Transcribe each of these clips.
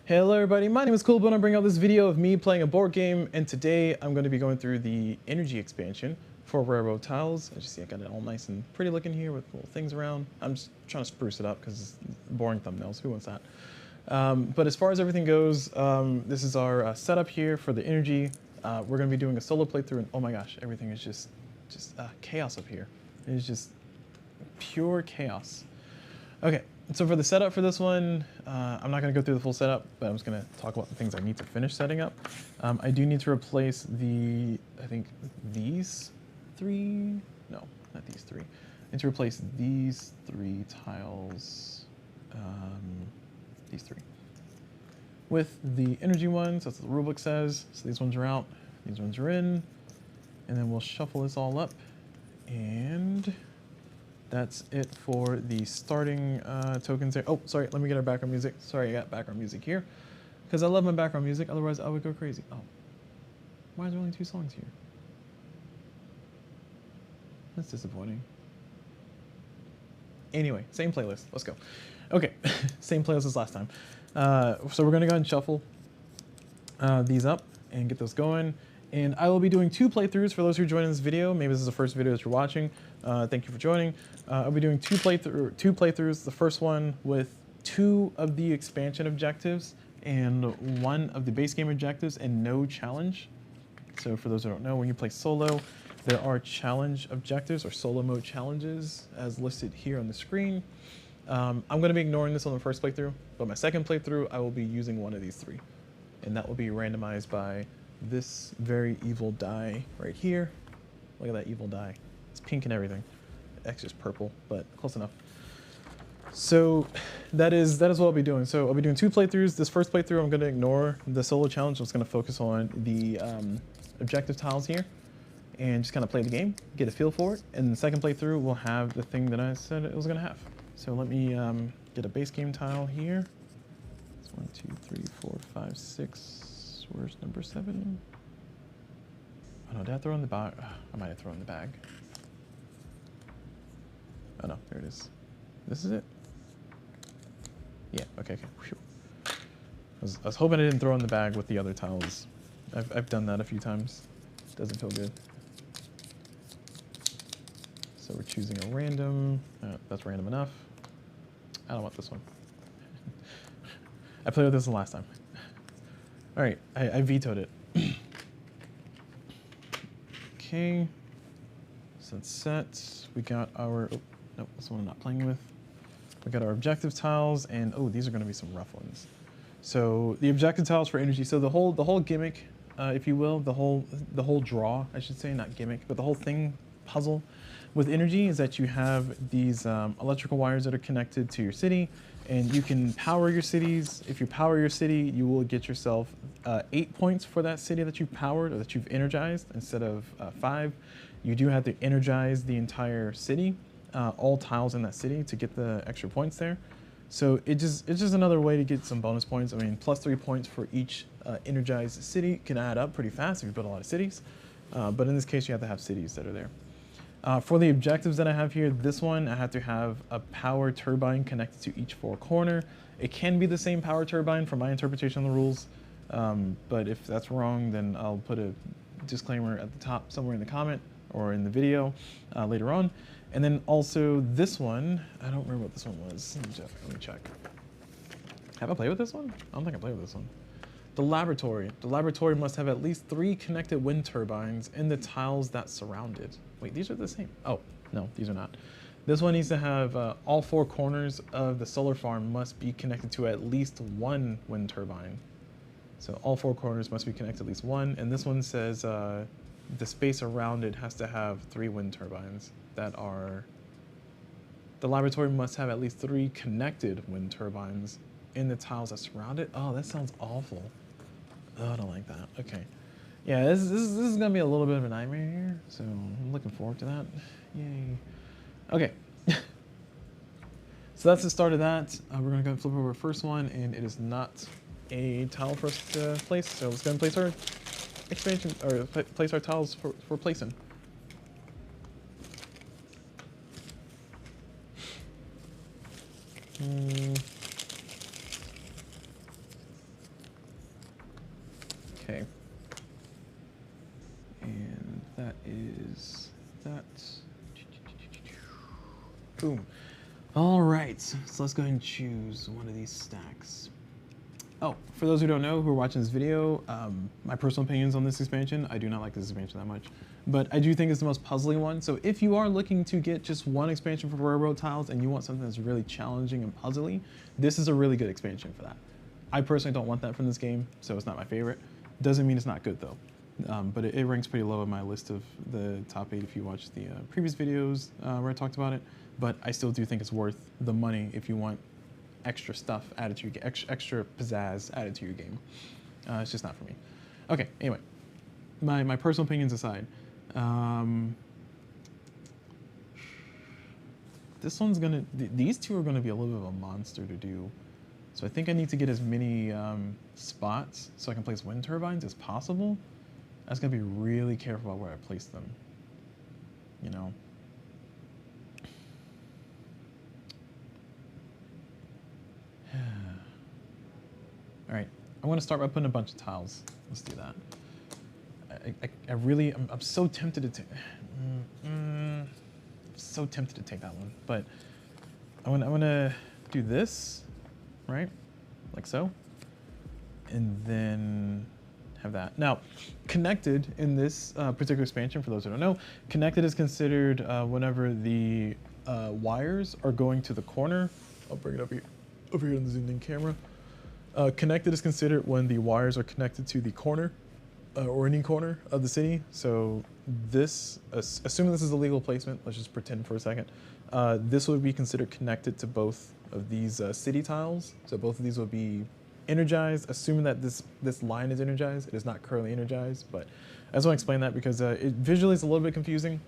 Hello everybody, my name is Coolbo and I'm bringing out this video of me playing a board game, and today I'm going to be going through the energy expansion for Railroad Tiles. As you see, I got it all nice and pretty looking here with little things around. I'm just trying to spruce it up because it's boring thumbnails, who wants that? But as far as everything goes, this is our setup here for the energy. We're going to be doing a solo playthrough, and oh my gosh, everything is just chaos up here. It is just pure chaos. Okay, so for the setup for this one, I'm not going to go through the full setup, but I'm just going to talk about the things I need to finish setting up. I do need to replace I think these three, no, not these three. I need to replace these three tiles, these three, with the energy ones. That's what the rulebook says. So these ones are out, these ones are in, and then we'll shuffle this all up, and that's it for the starting tokens there. Oh, sorry, let me get our background music. Sorry, I got background music here, because I love my background music, otherwise I would go crazy. Oh, why is there only 2 songs here? That's disappointing. Anyway, same playlist, let's go. Okay, same playlist as last time. So we're gonna go ahead and shuffle these up and get those going. And I will be doing 2 playthroughs for those who are joining this video. Maybe this is the first video that you're watching. Thank you for joining. I'll be doing 2 playthroughs. The first one with 2 of the expansion objectives and 1 of the base game objectives and no challenge. So for those who don't know, when you play solo, there are challenge objectives or solo mode challenges as listed here on the screen. I'm going to be ignoring this on the first playthrough, but my second playthrough, I will be using one of these 3. And that will be randomized by this very evil die right here. Look at that evil die. It's pink and everything. X is purple, but close enough. So that is what I'll be doing. So I'll be doing 2 playthroughs. This first playthrough, I'm going to ignore the solo challenge. I'm just going to focus on the objective tiles here and just kind of play the game, get a feel for it. And the second playthrough will have the thing that I said it was going to have. So let me get a base game tile here. It's 1, 2, 3, 4, 5, 6. Where's number 7? Oh no, did I throw in the bag? I might have thrown in the bag. Oh no, there it is. This is it? Yeah, okay. Whew. I was hoping I didn't throw in the bag with the other tiles. I've done that a few times. Doesn't feel good. So we're choosing a random. That's random enough. I don't want this one. I played with this one last time. All right, I vetoed it. Okay, so it's set. We got our, oh, nope, this one I'm not playing with. We got our objective tiles, and oh, these are gonna be some rough ones. So the objective tiles for energy, so the whole gimmick, if you will, the whole draw, I should say, not gimmick, but the whole thing, puzzle with energy is that you have these electrical wires that are connected to your city, and you can power your cities. If you power your city, you will get yourself 8 points for that city that you've powered or that you've energized instead of 5. You do have to energize the entire city, all tiles in that city, to get the extra points there. So it's just another way to get some bonus points. I mean, plus 3 points for each energized city can add up pretty fast if you build a lot of cities. But in this case, you have to have cities that are there. For the objectives that I have here, this one, I have to have a power turbine connected to each 4 corner. It can be the same power turbine from my interpretation of the rules, but if that's wrong, then I'll put a disclaimer at the top somewhere in the comment or in the video later on. And then also this one, I don't remember what this one was. Let me check. Have I played with this one? I don't think I played with this one. The laboratory. The laboratory must have at least 3 connected wind turbines in the tiles that surround it. Wait, these are the same. Oh, no, these are not. This one needs to have all 4 corners of the solar farm must be connected to at least 1 wind turbine. So all 4 corners must be connected to at least 1. And this one says the space around it has to have 3 wind turbines that are... The laboratory must have at least 3 connected wind turbines in the tiles that surround it. Oh, that sounds awful. Oh, I don't like that. Okay. Yeah, this is going to be a little bit of a nightmare here, so I'm looking forward to that. Yay. Okay. So that's the start of that. We're going to go and flip over the first one, and it is not a tile for us to place, so let's go and place our expansion, or place our tiles for placing. Okay. And that is that. Boom. All right, so let's go ahead and choose one of these stacks. Oh, for those who don't know, who are watching this video, my personal opinions on this expansion, I do not like this expansion that much, but I do think it's the most puzzling one. So if you are looking to get just one expansion for railroad tiles and you want something that's really challenging and puzzly, this is a really good expansion for that. I personally don't want that from this game, so it's not my favorite. Doesn't mean it's not good though. But it ranks pretty low on my list of the top 8 if you watch the previous videos where I talked about it. But I still do think it's worth the money if you want extra stuff added to your game, extra pizzazz added to your game. It's just not for me. Okay, anyway, my personal opinions aside, this one's gonna, these two are gonna be a little bit of a monster to do. So I think I need to get as many spots so I can place wind turbines as possible. I was gonna be really careful about where I place them, you know. All right, I want to start by putting a bunch of tiles. Let's do that. I'm so tempted to take, so tempted to take that one, but I want to do this, right, like so, and then have that. Now, connected in this particular expansion, for those who don't know, connected is considered whenever the wires are going to the corner. I'll bring it over here on the zoomed in camera. Connected is considered when the wires are connected to the corner or any corner of the city. So this, assuming this is a legal placement, let's just pretend for a second, this would be considered connected to both of these city tiles. So both of these will be energized, assuming that this line is energized. It is not currently energized, but I just want to explain that because it visually is a little bit confusing.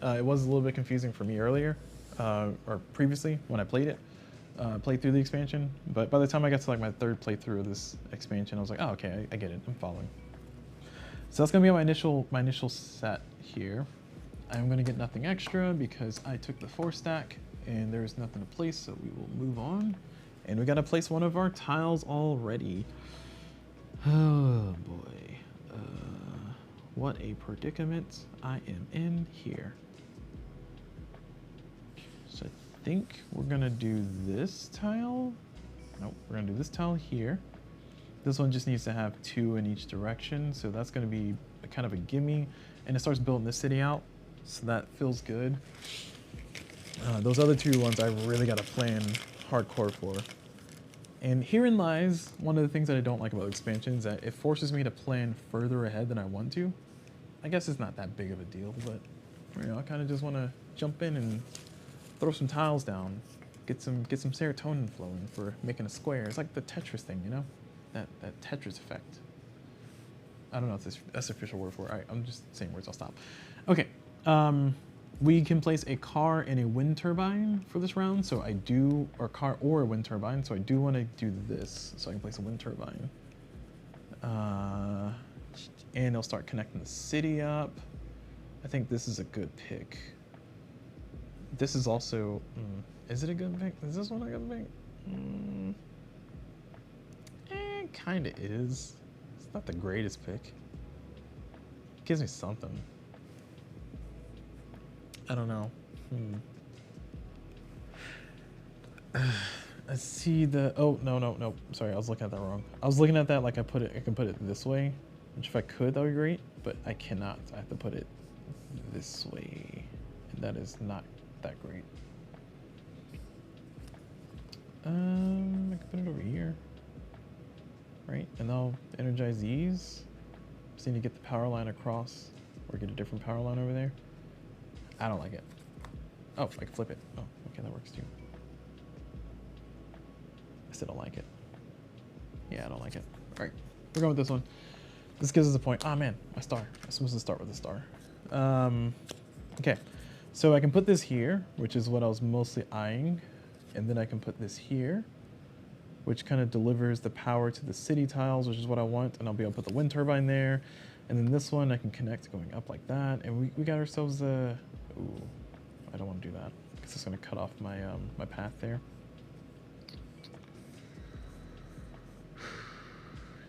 It was a little bit confusing for me earlier, or previously when I played it. Played through the expansion, but by the time I got to like my third playthrough of this expansion, I was like, oh, okay, I get it, I'm following. So that's gonna be my initial set here. I'm gonna get nothing extra because I took the 4 stack and there's nothing to place, so we will move on. And we gotta place one of our tiles already. Oh boy, what a predicament I am in here. So I think we're gonna do this tile. Nope, we're gonna do this tile here. This one just needs to have 2 in each direction, so that's gonna be a kind of a gimme. And it starts building this city out, so that feels good. Those other 2 ones I really gotta plan hardcore for. And herein lies one of the things that I don't like about expansions, that it forces me to plan further ahead than I want to. I guess it's not that big of a deal, but you know, I kind of just want to jump in and throw some tiles down, get some serotonin flowing for making a square. It's like the Tetris thing, you know, that Tetris effect. I don't know if that's the official word for it. All right, I'm just saying words. I'll stop. Okay, we can place a car and a wind turbine for this round. So I do, or car or a wind turbine. So I do want to do this, so I can place a wind turbine. And it'll start connecting the city up. I think this is a good pick. This is also, is it a good pick? Is this one a good pick? It kind of is. It's not the greatest pick. It gives me something. I don't know. I see the, oh, no. Sorry, I was looking at that wrong. I was looking at that like I can put it this way, which if I could, that would be great, but I cannot. I have to put it this way, and that is not that great. I can put it over here, right? And I'll energize these. Just need to get the power line across, or get a different power line over there. I don't like it. Oh, I can flip it. Oh, okay, that works too. I still don't like it. Yeah, I don't like it. All right, we're going with this one. This gives us a point. Ah, man, my star. I'm supposed to start with a star. Okay, so I can put this here, which is what I was mostly eyeing. And then I can put this here, which kind of delivers the power to the city tiles, which is what I want. And I'll be able to put the wind turbine there. And then this one I can connect going up like that. And we got ourselves a, ooh, I don't want to do that because it's going to cut off my, my path there.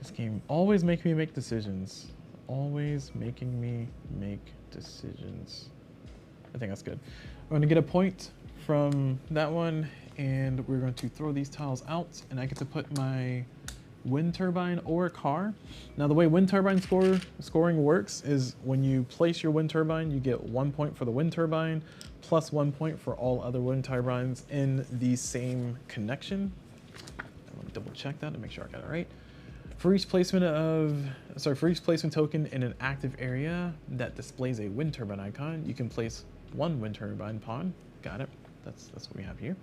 This game always making me make decisions. Always making me make decisions. I think that's good. We're gonna get a point from that one, and we're going to throw these tiles out, and I get to put my wind turbine or car. Now the way wind turbine scoring works is when you place your wind turbine, you get 1 point for the wind turbine, plus 1 point for all other wind turbines in the same connection. I'm gonna double check that to make sure I got it right. For each placement token in an active area that displays a wind turbine icon, you can place 1 wind turbine pawn. Got it. That's what we have here.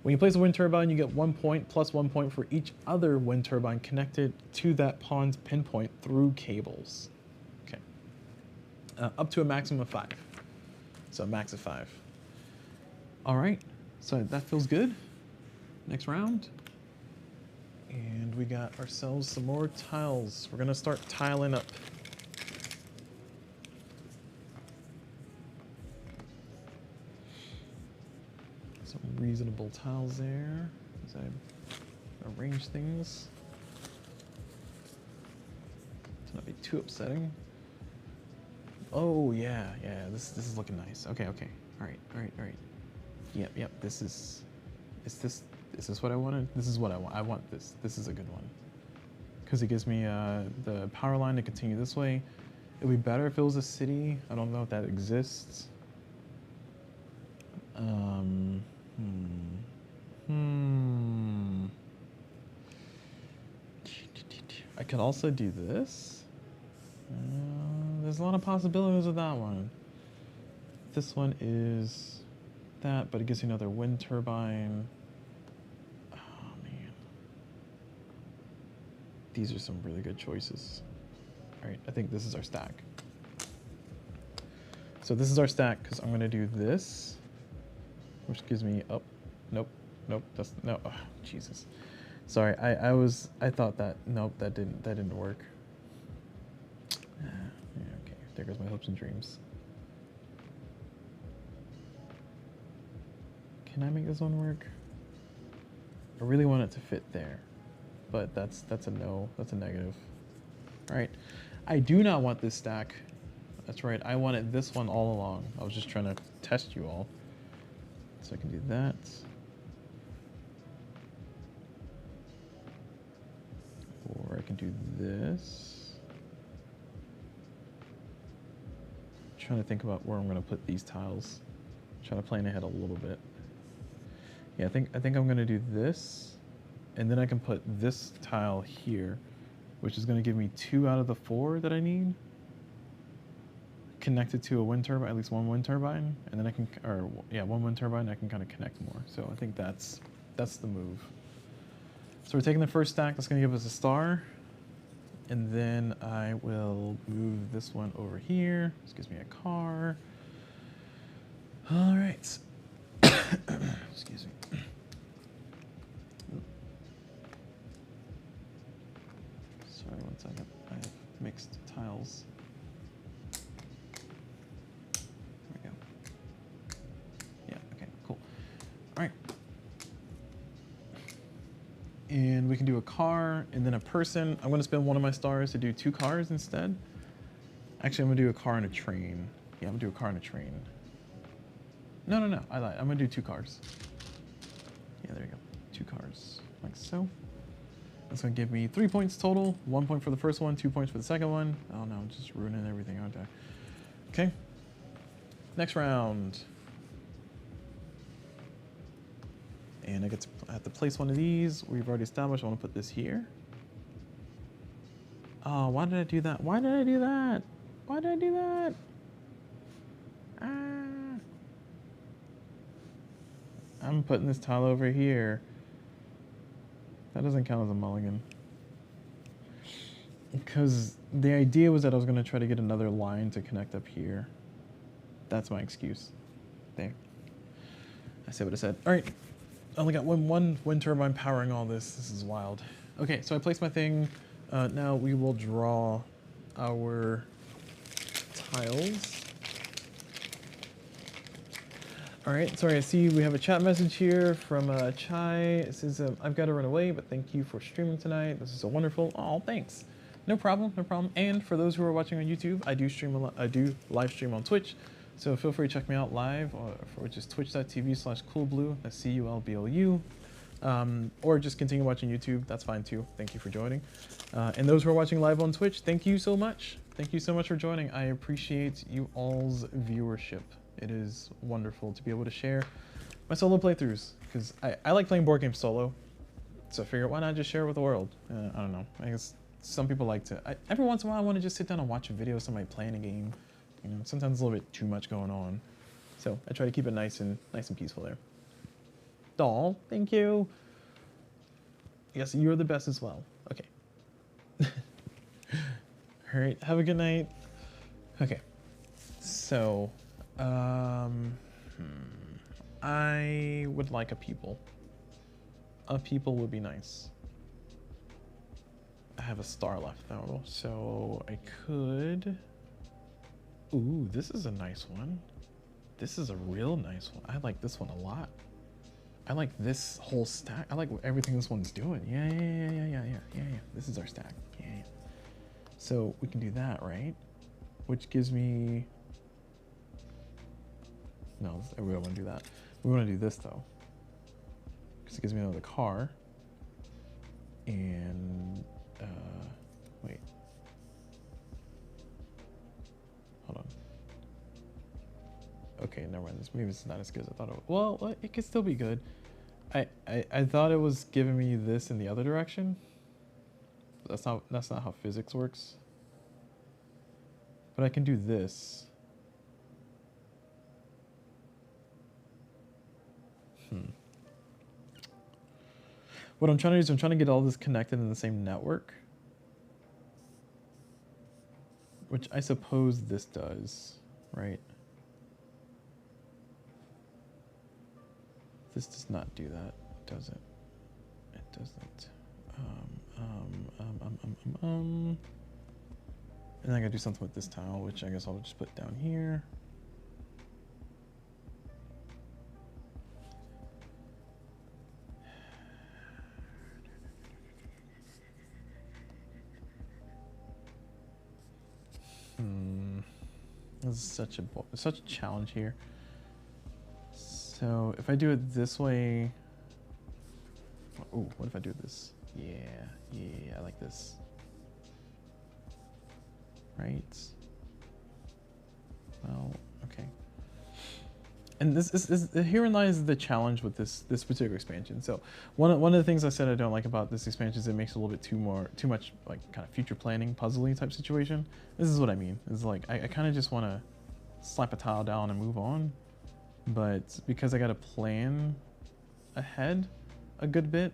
When you place a wind turbine, you get 1 point plus 1 point for each other wind turbine connected to that pawn's pinpoint through cables. Okay. Up to a maximum of 5. So a max of 5. All right. So that feels good. Next round. And we got ourselves some more tiles. We're going to start tiling up. Some reasonable tiles there as I arrange things. To not be too upsetting. Oh yeah, this is looking nice. Okay. All right. Yep. This is what I wanted? This is what I want. I want this. This is a good one. Because it gives me the power line to continue this way. It would be better if it was a city. I don't know if that exists. I could also do this. There's a lot of possibilities with that one. This one is that, but it gives you another wind turbine. Oh man. These are some really good choices. All right, I think this is our stack. So this is our stack because I'm gonna do this, which gives me nope, that's no, oh, Jesus. Sorry, I thought that, nope, that didn't work. Yeah, okay, there goes my hopes and dreams. Can I make this one work? I really want it to fit there, but that's a no, that's a negative. All right, I do not want this stack. That's right, I wanted this one all along. I was just trying to test you all. So I can do that. Or I can do this. I'm trying to think about where I'm gonna put these tiles. I'm trying to plan ahead a little bit. Yeah, I think I'm gonna do this, and then I can put this tile here, which is gonna give me 2 out of the 4 that I need. Connected to a wind turbine, at least 1 wind turbine, and then I can, or yeah, 1 wind turbine, I can kind of connect more. So I think that's the move. So we're taking the first stack, that's gonna give us a star, and then I will move this one over here. This gives me a car. All right. Excuse me. Sorry, one second. I have mixed tiles. All right. And we can do a car and then a person. I'm going to spend one of my stars to do 2 cars instead. Actually, I'm going to do a car and a train. Yeah, I'm going to do a car and a train. No, I lied. I'm going to do 2 cars. Yeah, there you go. 2 cars, like so. That's going to give me 3 points total. 1 point for the first one, 2 points for the second one. Oh no, I'm just ruining everything, aren't I? Okay. Next round. And I have to place one of these. We've already established I want to put this here. Oh, why did I do that? Why did I do that? Why did I do that? Ah. I'm putting this tile over here. That doesn't count as a mulligan. Because the idea was that I was going to try to get another line to connect up here. That's my excuse. There. I said what I said. All right. I only got one wind turbine powering all this. This is wild. Okay, so I placed my thing. Now we will draw our tiles. All right, sorry, I see we have a chat message here from Chai. It says, I've got to run away, but thank you for streaming tonight. This is so wonderful. Oh, thanks. No problem, no problem. And for those who are watching on YouTube, I do live stream on Twitch. So feel free to check me out live, which is twitch.tv/coolblue. That's CULBLU. Or just continue watching YouTube. That's fine too. Thank you for joining. And those who are watching live on Twitch, thank you so much. Thank you so much for joining. I appreciate you all's viewership. It is wonderful to be able to share my solo playthroughs because I like playing board games solo. So I figured why not just share it with the world? I don't know. I guess some people like to. Every once in a while I want to just sit down and watch a video of somebody playing a game. You know, sometimes it's a little bit too much going on. So I try to keep it nice and peaceful there. Doll, thank you. Yes, you're the best as well. Okay. All right, have a good night. Okay, so I would like a people. A people would be nice. I have a star left though, so I could. Ooh, this is a nice one. This is a real nice one. I like this one a lot. I like this whole stack. I like everything this one's doing. Yeah. This is our stack. Yeah. So we can do that, right? Which gives me. No, we don't want to do that. We want to do this though, because it gives me another car. And wait. Hold on. Okay, never mind. Maybe it's not as good as I thought it was. Well, it could still be good. I thought it was giving me this in the other direction. That's not how physics works. But I can do this. What I'm trying to do is I'm trying to get all this connected in the same network. Which I suppose this does, right? This does not do that, does it? It doesn't. And I gotta do something with this tile, which I guess I'll just put down here. This is such a challenge here. So if I do it this way, oh, what if I do this? Yeah, I like this. Right. Well, okay. And this is herein lies the challenge with this particular expansion. So one of the things I said I don't like about this expansion is it makes it a little bit too much like kind of future planning, puzzly type situation. This is what I mean. It's like I kind of just want to slap a tile down and move on, but because I got to plan ahead a good bit,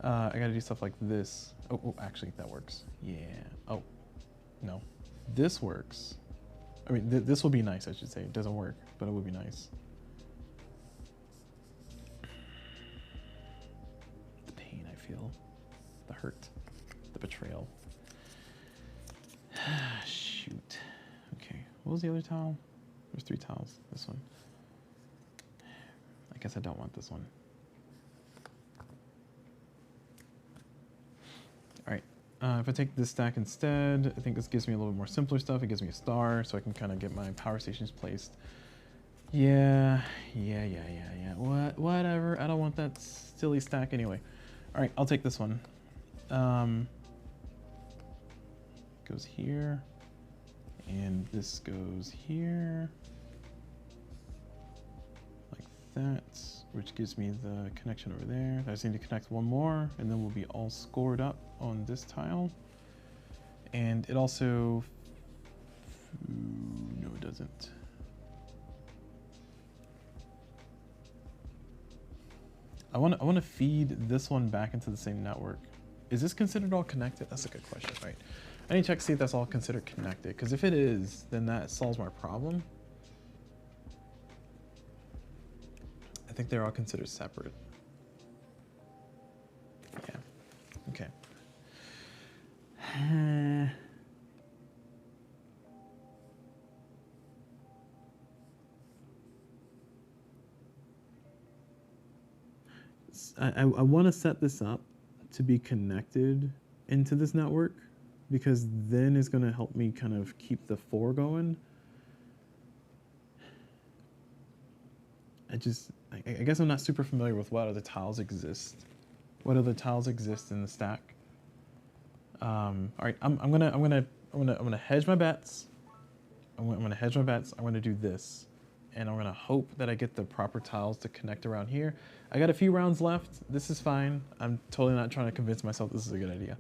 I got to do stuff like this. Oh, actually that works. Yeah. Oh, no, this works. I mean, this will be nice, I should say. It doesn't work, but it would be nice. The pain I feel, the hurt, the betrayal. Shoot. Okay, what was the other tile? There's 3 tiles. This one. I guess I don't want this one. All right. If I take this stack instead, I think this gives me a little bit more simpler stuff. It gives me a star, so I can kind of get my power stations placed. Yeah. Whatever. I don't want that silly stack anyway. All right, I'll take this one. Goes here, and this goes here, like that, which gives me the connection over there. I just need to connect one more, and then we'll be all scored up on this tile. And it also, no, it doesn't. I want to feed this one back into the same network. Is this considered all connected? That's a good question, right? I need to check to see if that's all considered connected, because if it is, then that solves my problem. I think they're all considered separate. Yeah. Okay. I want to set this up to be connected into this network, because then it's going to help me kind of keep the 4 going. I guess I'm not super familiar with what other tiles exist. What other tiles exist in the stack? All right, I'm gonna hedge my bets. I'm gonna hedge my bets. I'm gonna do this, and I'm gonna hope that I get the proper tiles to connect around here. I got a few rounds left. This is fine. I'm totally not trying to convince myself this is a good idea.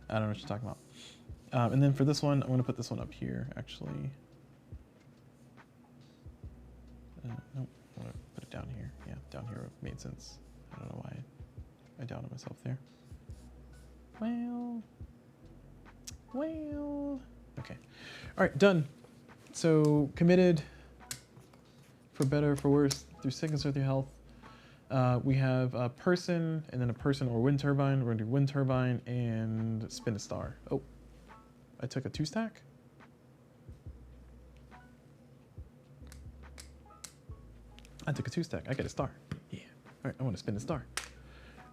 I don't know what you're talking about. And then for this one, I'm gonna put this one up here, actually. Nope, I'm gonna put it down here. Yeah, down here made sense. I don't know why I doubted myself there. Well, okay. All right, done. So committed, for better or for worse, through sickness or through health. We have a person, and then a person or wind turbine. We're gonna do wind turbine and spin a star. Oh, I took a 2-stack? I took a 2-stack, I get a star. Yeah, all right, I wanna spin a star.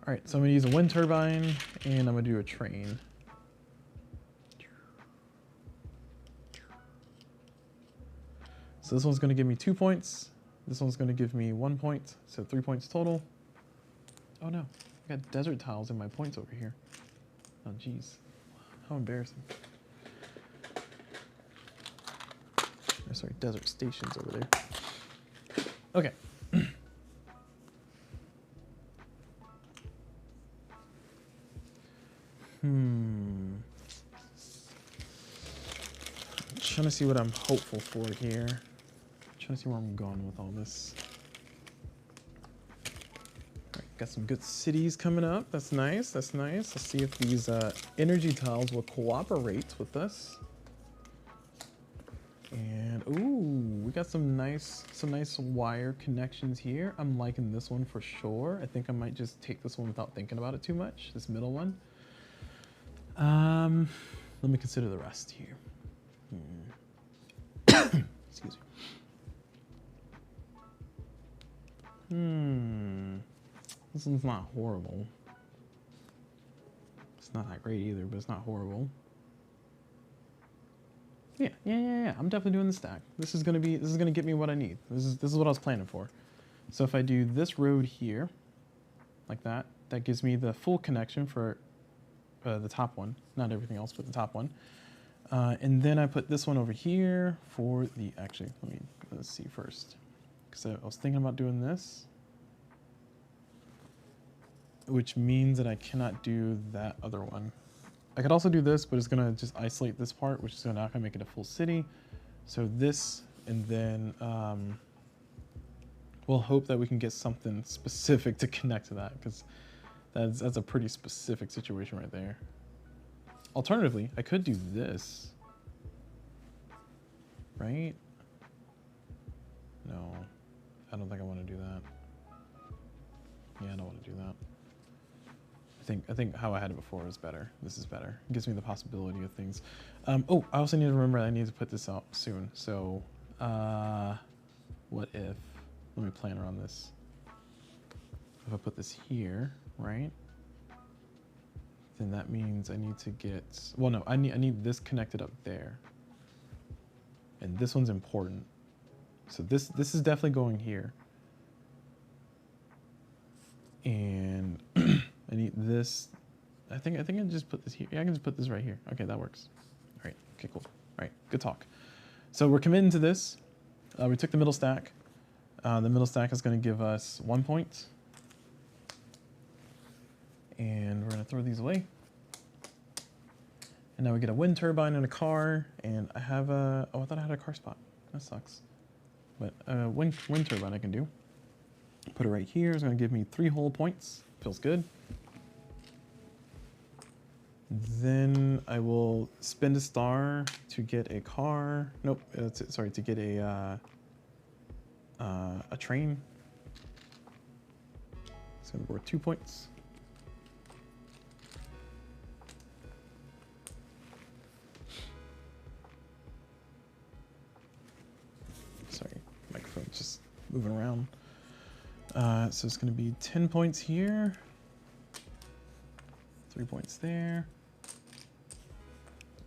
All right, so I'm gonna use a wind turbine, and I'm gonna do a train. So this one's gonna give me 2 points. This one's gonna give me 1 point, so 3 points total. Oh no, I got desert tiles in my points over here. Oh geez, how embarrassing. Oh, sorry, desert stations over there. Okay. I'm trying to see what I'm hopeful for here. I'm trying to see where I'm going with all this. All right, got some good cities coming up. That's nice. That's nice. Let's see if these energy tiles will cooperate with us. And ooh, we got some nice wire connections here. I'm liking this one for sure. I think I might just take this one without thinking about it too much. This middle one. Let me consider the rest here. Excuse me. This one's not horrible. It's not that great either, but it's not horrible. Yeah. I'm definitely doing the stack. This is gonna get me what I need. This is what I was planning for. So if I do this road here, like that, that gives me the full connection for the top one, not everything else, but the top one. And then I put this one over here for the, actually, let's see first. Because I was thinking about doing this, which means that I cannot do that other one. I could also do this, but it's gonna just isolate this part, which is not gonna make it a full city. So this, and then we'll hope that we can get something specific to connect to that, because that's a pretty specific situation right there. Alternatively, I could do this, right? No, I don't think I want to do that. Yeah, I don't want to do that. I think how I had it before was better. This is better. It gives me the possibility of things. Oh, I also need to remember that I need to put this out soon. So, what if? Let me plan around this. If I put this here, right? Then that means I need to get, well, no, I need this connected up there. And this one's important. So this is definitely going here. And I need this. I think I can just put this here. Yeah, I can just put this right here. Okay, that works. All right, okay, cool. All right, good talk. So we're committing to this. We took the middle stack. The middle stack is gonna give us 1 point. And we're gonna throw these away. And now we get a wind turbine and a car, and I have a, oh, I thought I had a car spot. That sucks. But wind turbine I can do. Put it right here, it's gonna give me 3 whole points. Feels good. Then I will spend a star to get a car. Nope, sorry, to get a train. It's gonna be worth 2 points. Sorry, microphone's just moving around. So it's gonna be 10 points here. 3 points there.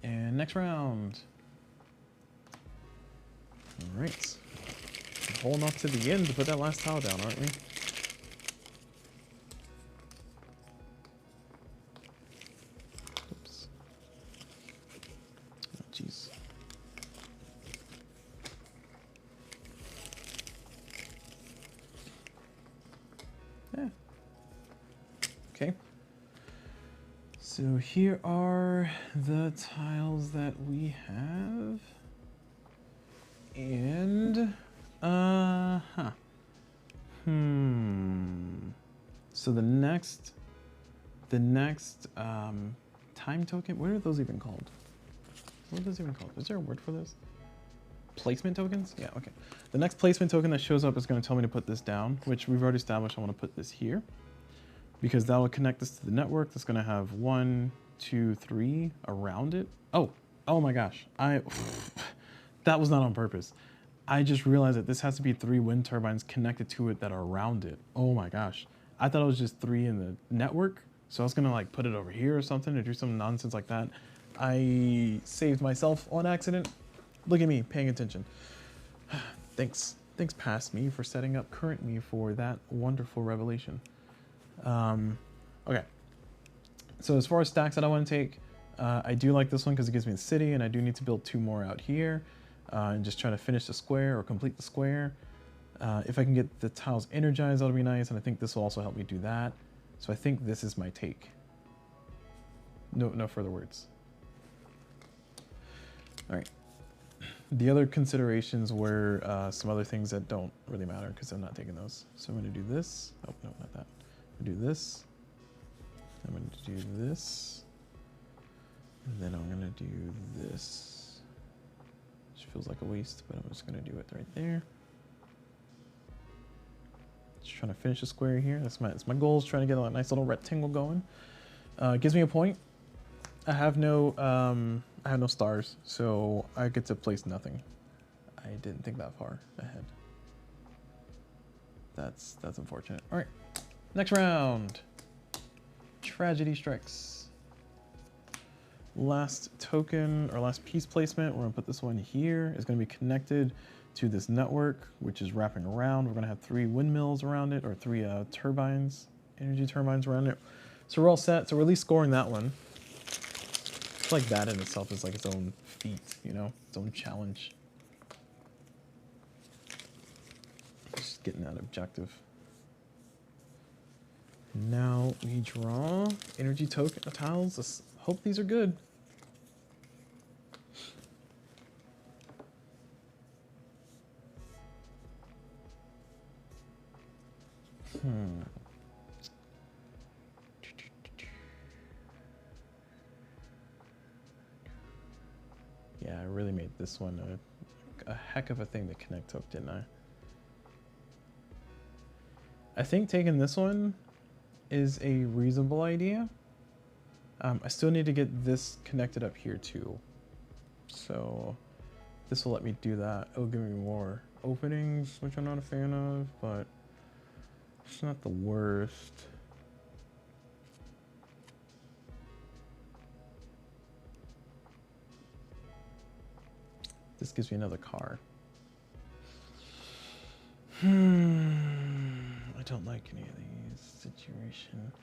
And next round. All right. Holding off to the end to put that last tile down, aren't we? Oops. Oh, jeez. Yeah. Okay. So here are the tiles that we have. And, So the next, time token, what are those even called? What are those even called? Is there a word for this? Placement tokens? Yeah, okay. The next placement token that shows up is going to tell me to put this down, which we've already established I want to put this here. Because that will connect this to the network. That's going to have 1, 2, 3 around it. Oh my gosh. That was not on purpose. I just realized that this has to be 3 wind turbines connected to it that are around it. Oh my gosh. I thought it was just 3 in the network. So I was going to like put it over here or something or do some nonsense like that. I saved myself on accident. Look at me paying attention. Thanks past me for setting up current me for that wonderful revelation. Okay. So as far as stacks that I want to take, I do like this one because it gives me the city, and I do need to build 2 more out here and just try to finish the square or complete the square. If I can get the tiles energized, that'll be nice, and I think this will also help me do that. So I think this is my take. No further words. All right. The other considerations were some other things that don't really matter because I'm not taking those. So I'm going to do this. Oh, no, not that. I'm going to do this. I'm going to do this. And then I'm going to do this. Which feels like a waste, but I'm just going to do it right there. Just trying to finish a square here. That's my goal, is trying to get a nice little rectangle going. It gives me a point. I have no stars, so I get to place nothing. I didn't think that far ahead. That's unfortunate. All right, next round. Tragedy strikes. Last token or last piece placement. We're gonna put this one here. It's gonna be connected to this network, which is wrapping around. We're gonna have 3 windmills around it, or 3 turbines, energy turbines around it. So we're all set. So we're at least scoring that one. I feel like that in itself is like its own feat, you know, its own challenge. Just getting that objective. Now we draw energy token tiles. Let's hope these are good. Yeah, I really made this one a heck of a thing to connect hook, didn't I? I think taking this one is a reasonable idea. I still need to get this connected up here too. So this will let me do that. It'll give me more openings, which I'm not a fan of, but it's not the worst. This gives me another car. I don't like any of these situations.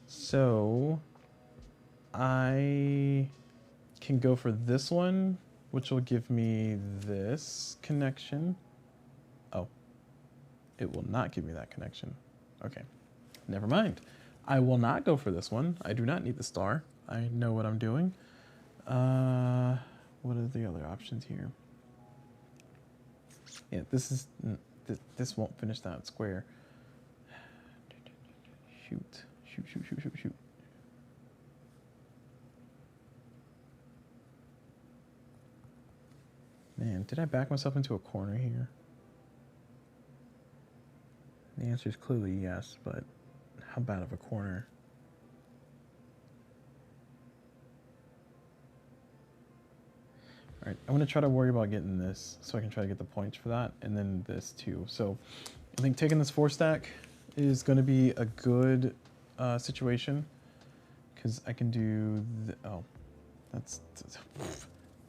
So I can go for this one, which will give me this connection. Oh, it will not give me that connection. Okay, never mind. I will not go for this one. I do not need the star. I know what I'm doing. What are the other options here? Yeah, this won't finish that square. Shoot. Man, did I back myself into a corner here? The answer is clearly yes, but how bad of a corner? All right, I'm gonna try to worry about getting this so I can try to get the points for that, and then this too. So I think taking this 4 stack is gonna be a good situation, because I can do oh, that's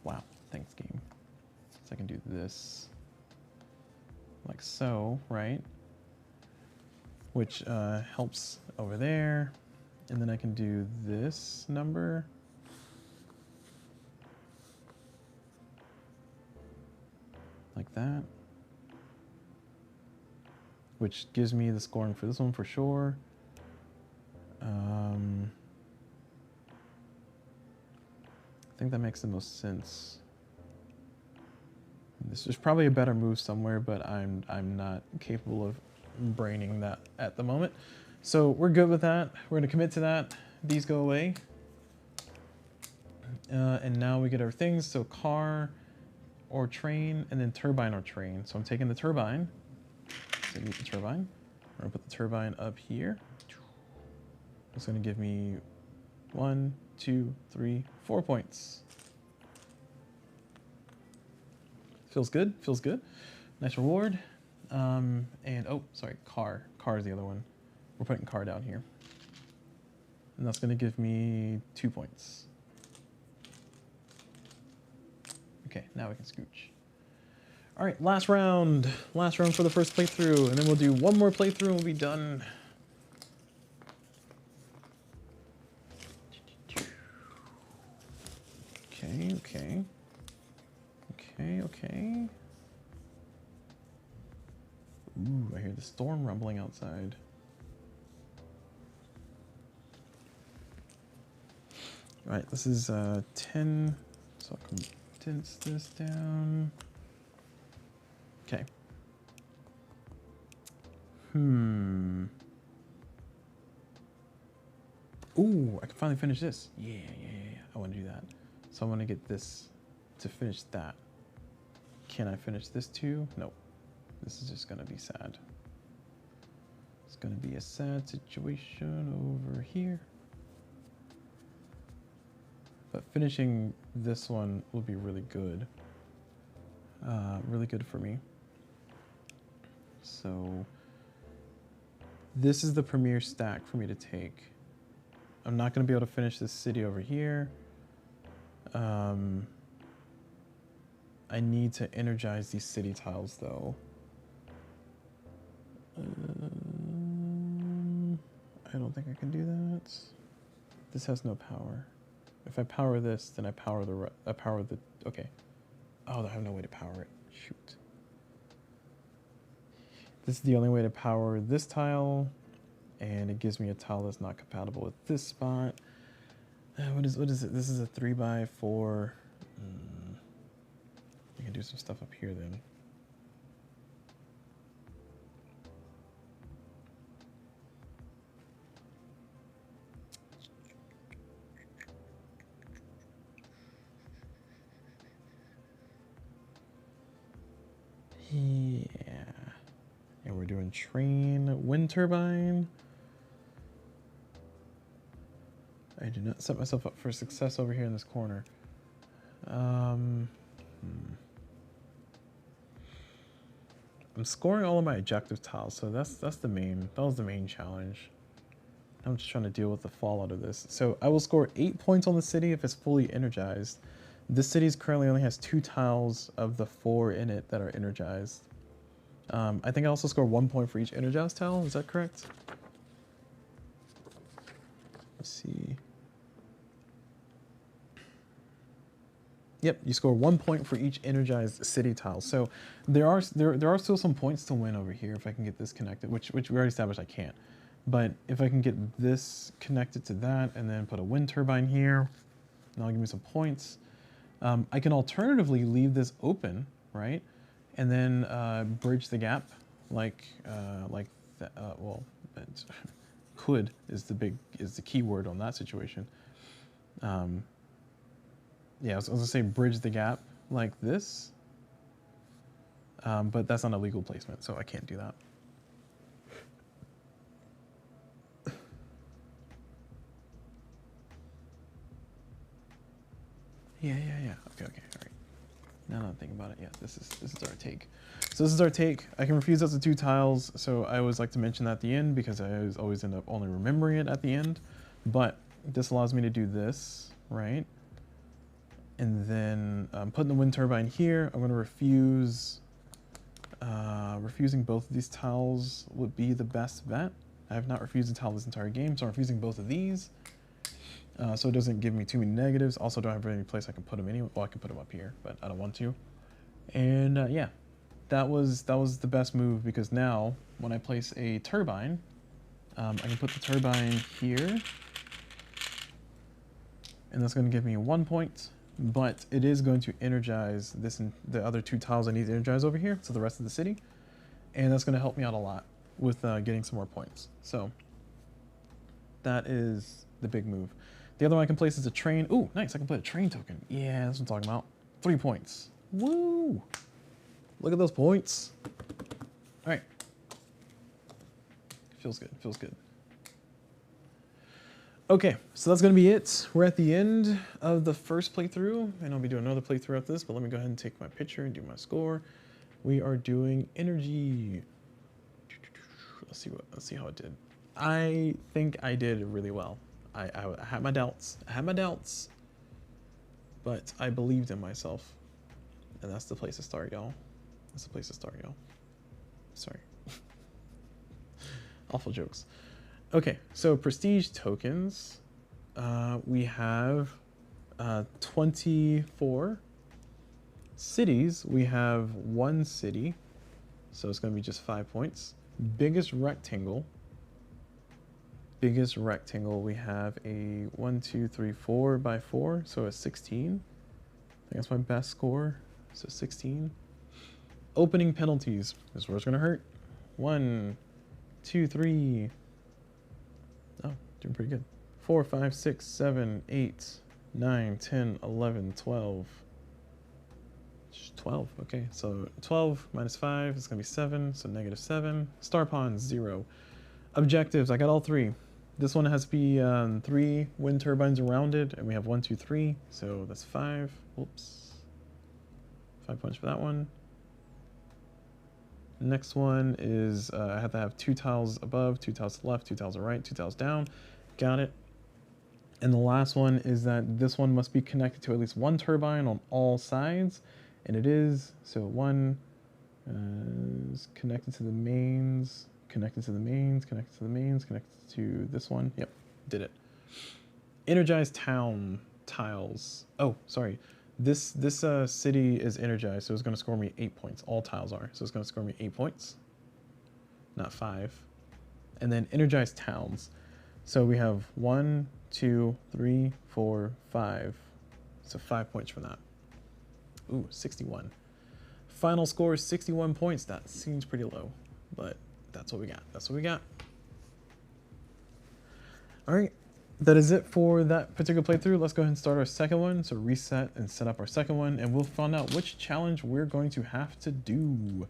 wow, thanks game. So I can do this like so, right? Which helps over there. And then I can do this number. Like that. Which gives me the scoring for this one for sure. I think that makes the most sense. This is probably a better move somewhere, but I'm not capable of braining that at the moment. So we're good with that. We're gonna commit to that. These go away. And now we get our things. So car or train, and then turbine or train. So I'm taking the turbine. So delete the turbine. I'm gonna put the turbine up here. It's gonna give me 1, 2, 3, 4 points. Feels good, feels good. Nice reward. And oh, sorry, car. Car is the other one. We're putting car down here. And that's gonna give me 2 points. Okay, now we can scooch. All right, last round. Last round for the first playthrough, and then we'll do one more playthrough and we'll be done. Okay, okay. Okay, okay. Ooh, I hear the storm rumbling outside. All right, this is 10, so I'll condense this down. Okay. Ooh, I can finally finish this. Yeah. I want to do that. So I want to get this to finish that. Can I finish this too? Nope. This is just going to be sad. It's going to be a sad situation over here. But finishing this one will be really good. Really good for me. So this is the premier stack for me to take. I'm not going to be able to finish this city over here. I need to energize these city tiles though. I don't think I can do that. This has no power. If I power this, then I power the okay. Oh, I have no way to power it. Shoot. This is the only way to power this tile, and it gives me a tile that's not compatible with this spot. What is it? This is a 3x4. I can do some stuff up here then. Yeah. And we're doing train wind turbine. I did not set myself up for success over here in this corner. I'm scoring all of my objective tiles, so that was the main challenge. I'm just trying to deal with the fallout of this. So I will score 8 points on the city if it's fully energized. This city currently only has 2 tiles of the 4 in it that are energized. I think I also score 1 point for each energized tile. Is that correct? Let's see. Yep, you score 1 point for each energized city tile. So there are still some points to win over here if I can get this connected, which we already established I can't. But if I can get this connected to that and then put a wind turbine here, that'll give me some points. I can alternatively leave this open, right? And then bridge the gap like that. Well, could is the key word on that situation. Yeah, I was gonna say bridge the gap like this, but that's not a legal placement, so I can't do that. Yeah. Okay, all right. Now that I'm thinking about it, yeah, this is our take. So this is our take. I can refuse up to 2 tiles, so I always like to mention that at the end because I always end up only remembering it at the end. But this allows me to do this, right? And then putting the wind turbine here, I'm going to refuse. Refusing both of these tiles would be the best bet. I have not refused a tile this entire game, so I'm refusing both of these. So it doesn't give me too many negatives. Also, don't have any place I can put them anyway. Well, I can put them up here, but I don't want to. And yeah, that was the best move, because now when I place a turbine, I can put the turbine here, and that's going to give me 1 point. But it is going to energize this and the other 2 tiles I need to energize over here, so the rest of the city, and that's going to help me out a lot with getting some more points. So that is the big move. The other one I can place is a train. Ooh, nice! I can put a train token. Yeah, that's what I'm talking about. 3 points. Woo! Look at those points. All right. Feels good. Feels good. Okay, so that's going to be it. We're at the end of the first playthrough, and I'll be doing another playthrough after this, but let me go ahead and take my picture and do my score. We are doing energy. Let's see how it did. I think I did really well. I had my doubts. But I believed in myself. And that's the place to start, y'all. That's the place to start, y'all. Sorry. Awful jokes. Okay, so prestige tokens. We have 24 cities. We have 1 city, so it's going to be just 5 points. Biggest rectangle. Biggest rectangle, we have a 1, 2, 3, 4 by 4, so a 16. I think that's my best score, so 16. Opening penalties. This is where it's going to hurt. 1, 2, 3. Oh, doing pretty good. 4, 5, 6, 7, 8, 9, 10, 11, 12. 12, okay. So 12 minus 5 is going to be 7, so -7. Star pawns, 0. Objectives, I got all 3. This one has to be 3 wind turbines around it, and we have 1, 2, 3, so that's 5. Oops. 5 points for that one. Next one is I have to have 2 tiles above, 2 tiles to the left, 2 tiles to the right, 2 tiles down. Got it. And the last one is that this one must be connected to at least 1 turbine on all sides, and it is. So 1 is connected to the mains, connected to the mains, connected to the mains, connected to this one. Yep, did it. Energized town tiles. Oh, sorry. This city is energized, so it's going to score me 8 points. All tiles are, so it's going to score me 8 points, not 5. And then energized towns. So we have 1, 2, 3, 4, 5. So 5 points for that. Ooh, 61. Final score is 61 points. That seems pretty low, but that's what we got. That's what we got. All right. That is it for that particular playthrough. Let's go ahead and start our second one. So reset and set up our second one, and we'll find out which challenge we're going to have to do.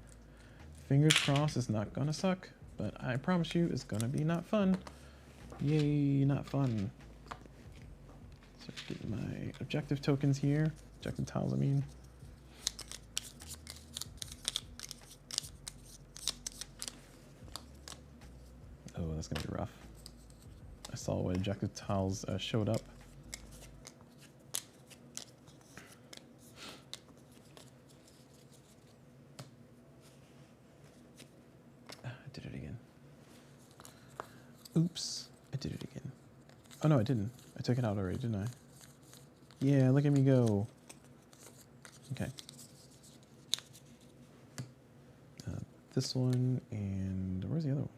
Fingers crossed it's not gonna suck, but I promise you it's gonna be not fun. Yay, not fun. So get my objective tokens here. Objective tiles, I mean. Oh, that's gonna be rough. I saw what objective tiles showed up. I did it again. Oops, I did it again. Oh no, I didn't. I took it out already, didn't I? Yeah, look at me go. Okay. This one, and where's the other one?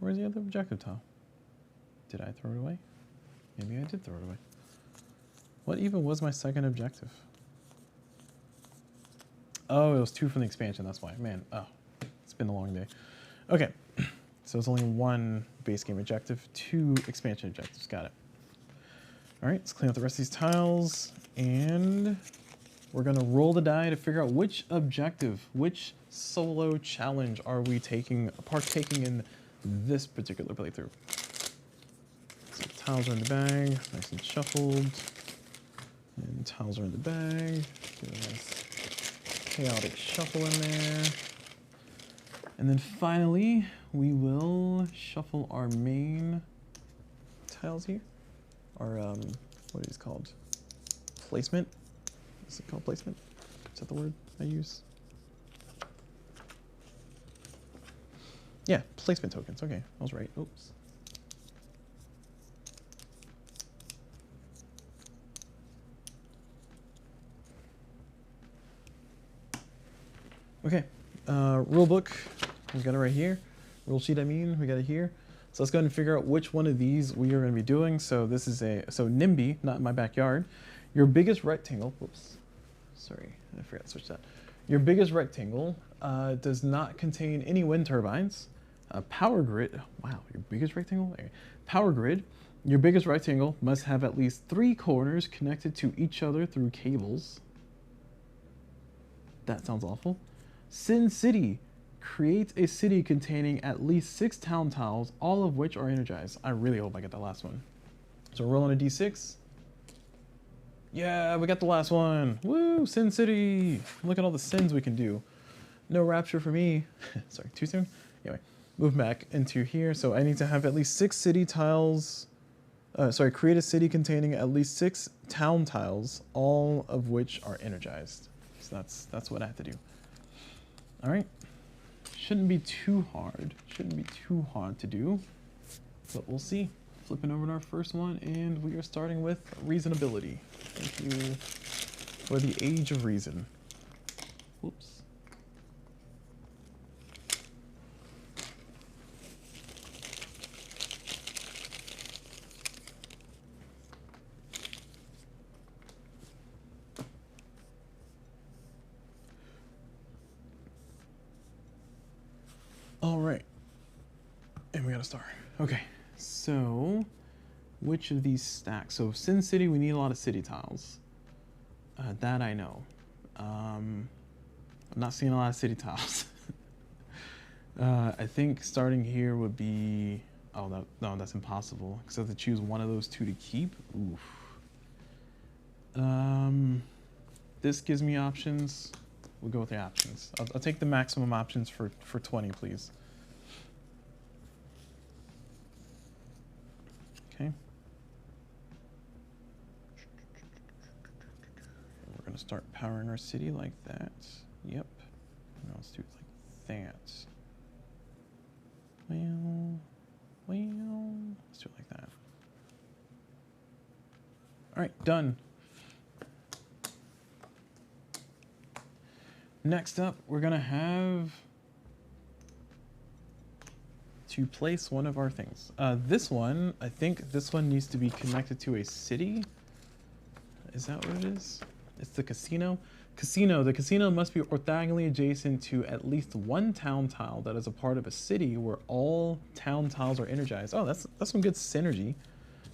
Where's the other objective tile? Did I throw it away? Maybe I did throw it away. What even was my second objective? Oh, it was 2 from the expansion, that's why. Man, oh, it's been a long day. Okay, so it's only 1 base game objective, 2 expansion objectives, got it. All right, let's clean up the rest of these tiles, and we're gonna roll the die to figure out which objective, which solo challenge are we partaking in this particular playthrough. So tiles are in the bag, nice and shuffled. And tiles are in the bag. Get a nice chaotic shuffle in there. And then finally, we will shuffle our main tiles here. Our, what are these called? Placement? Is it called placement? Is that the word I use? Yeah, placement tokens. Okay, I was right. Oops. Okay, rule book, we got it right here. Rule sheet, I mean, we got it here. So let's go ahead and figure out which one of these we are going to be doing. So this is so NIMBY, not in my backyard. Your biggest rectangle, whoops, sorry, I forgot to switch that. Your biggest rectangle does not contain any wind turbines. Power grid, wow, your biggest rectangle? Power grid, your biggest rectangle must have at least 3 corners connected to each other through cables. That sounds awful. Sin City, create a city containing at least 6 town tiles, all of which are energized. I really hope I get the last one. So we're rolling a d6. Yeah, we got the last one. Woo, Sin City. Look at all the sins we can do. No rapture for me. Sorry, too soon? Anyway, move back into here. So I need to have at least 6 city tiles. Create a city containing at least 6 town tiles, all of which are energized. So that's what I have to do. All right. Shouldn't be too hard. Shouldn't be too hard to do, but we'll see. Flipping over to our first one, and we are starting with reasonability. Thank you for the age of reason. Whoops. All right, and we got a star. Okay, so which of these stacks? So Sin City, we need a lot of city tiles. That I know. I'm not seeing a lot of city tiles. I think starting here would be, oh, no, that's impossible, because I have to choose one of those 2 to keep. Oof. This gives me options. We'll go with the options. I'll take the maximum options for 20, please. Okay. We're gonna start powering our city like that. Yep. Now let's do it like that. Well, let's do it like that. All right, done. Next up, we're gonna have to place one of our things. This one, I think this one needs to be connected to a city. Is that what it is? It's the casino. The casino must be orthogonally adjacent to at least 1 town tile that is a part of a city where all town tiles are energized. Oh, that's some good synergy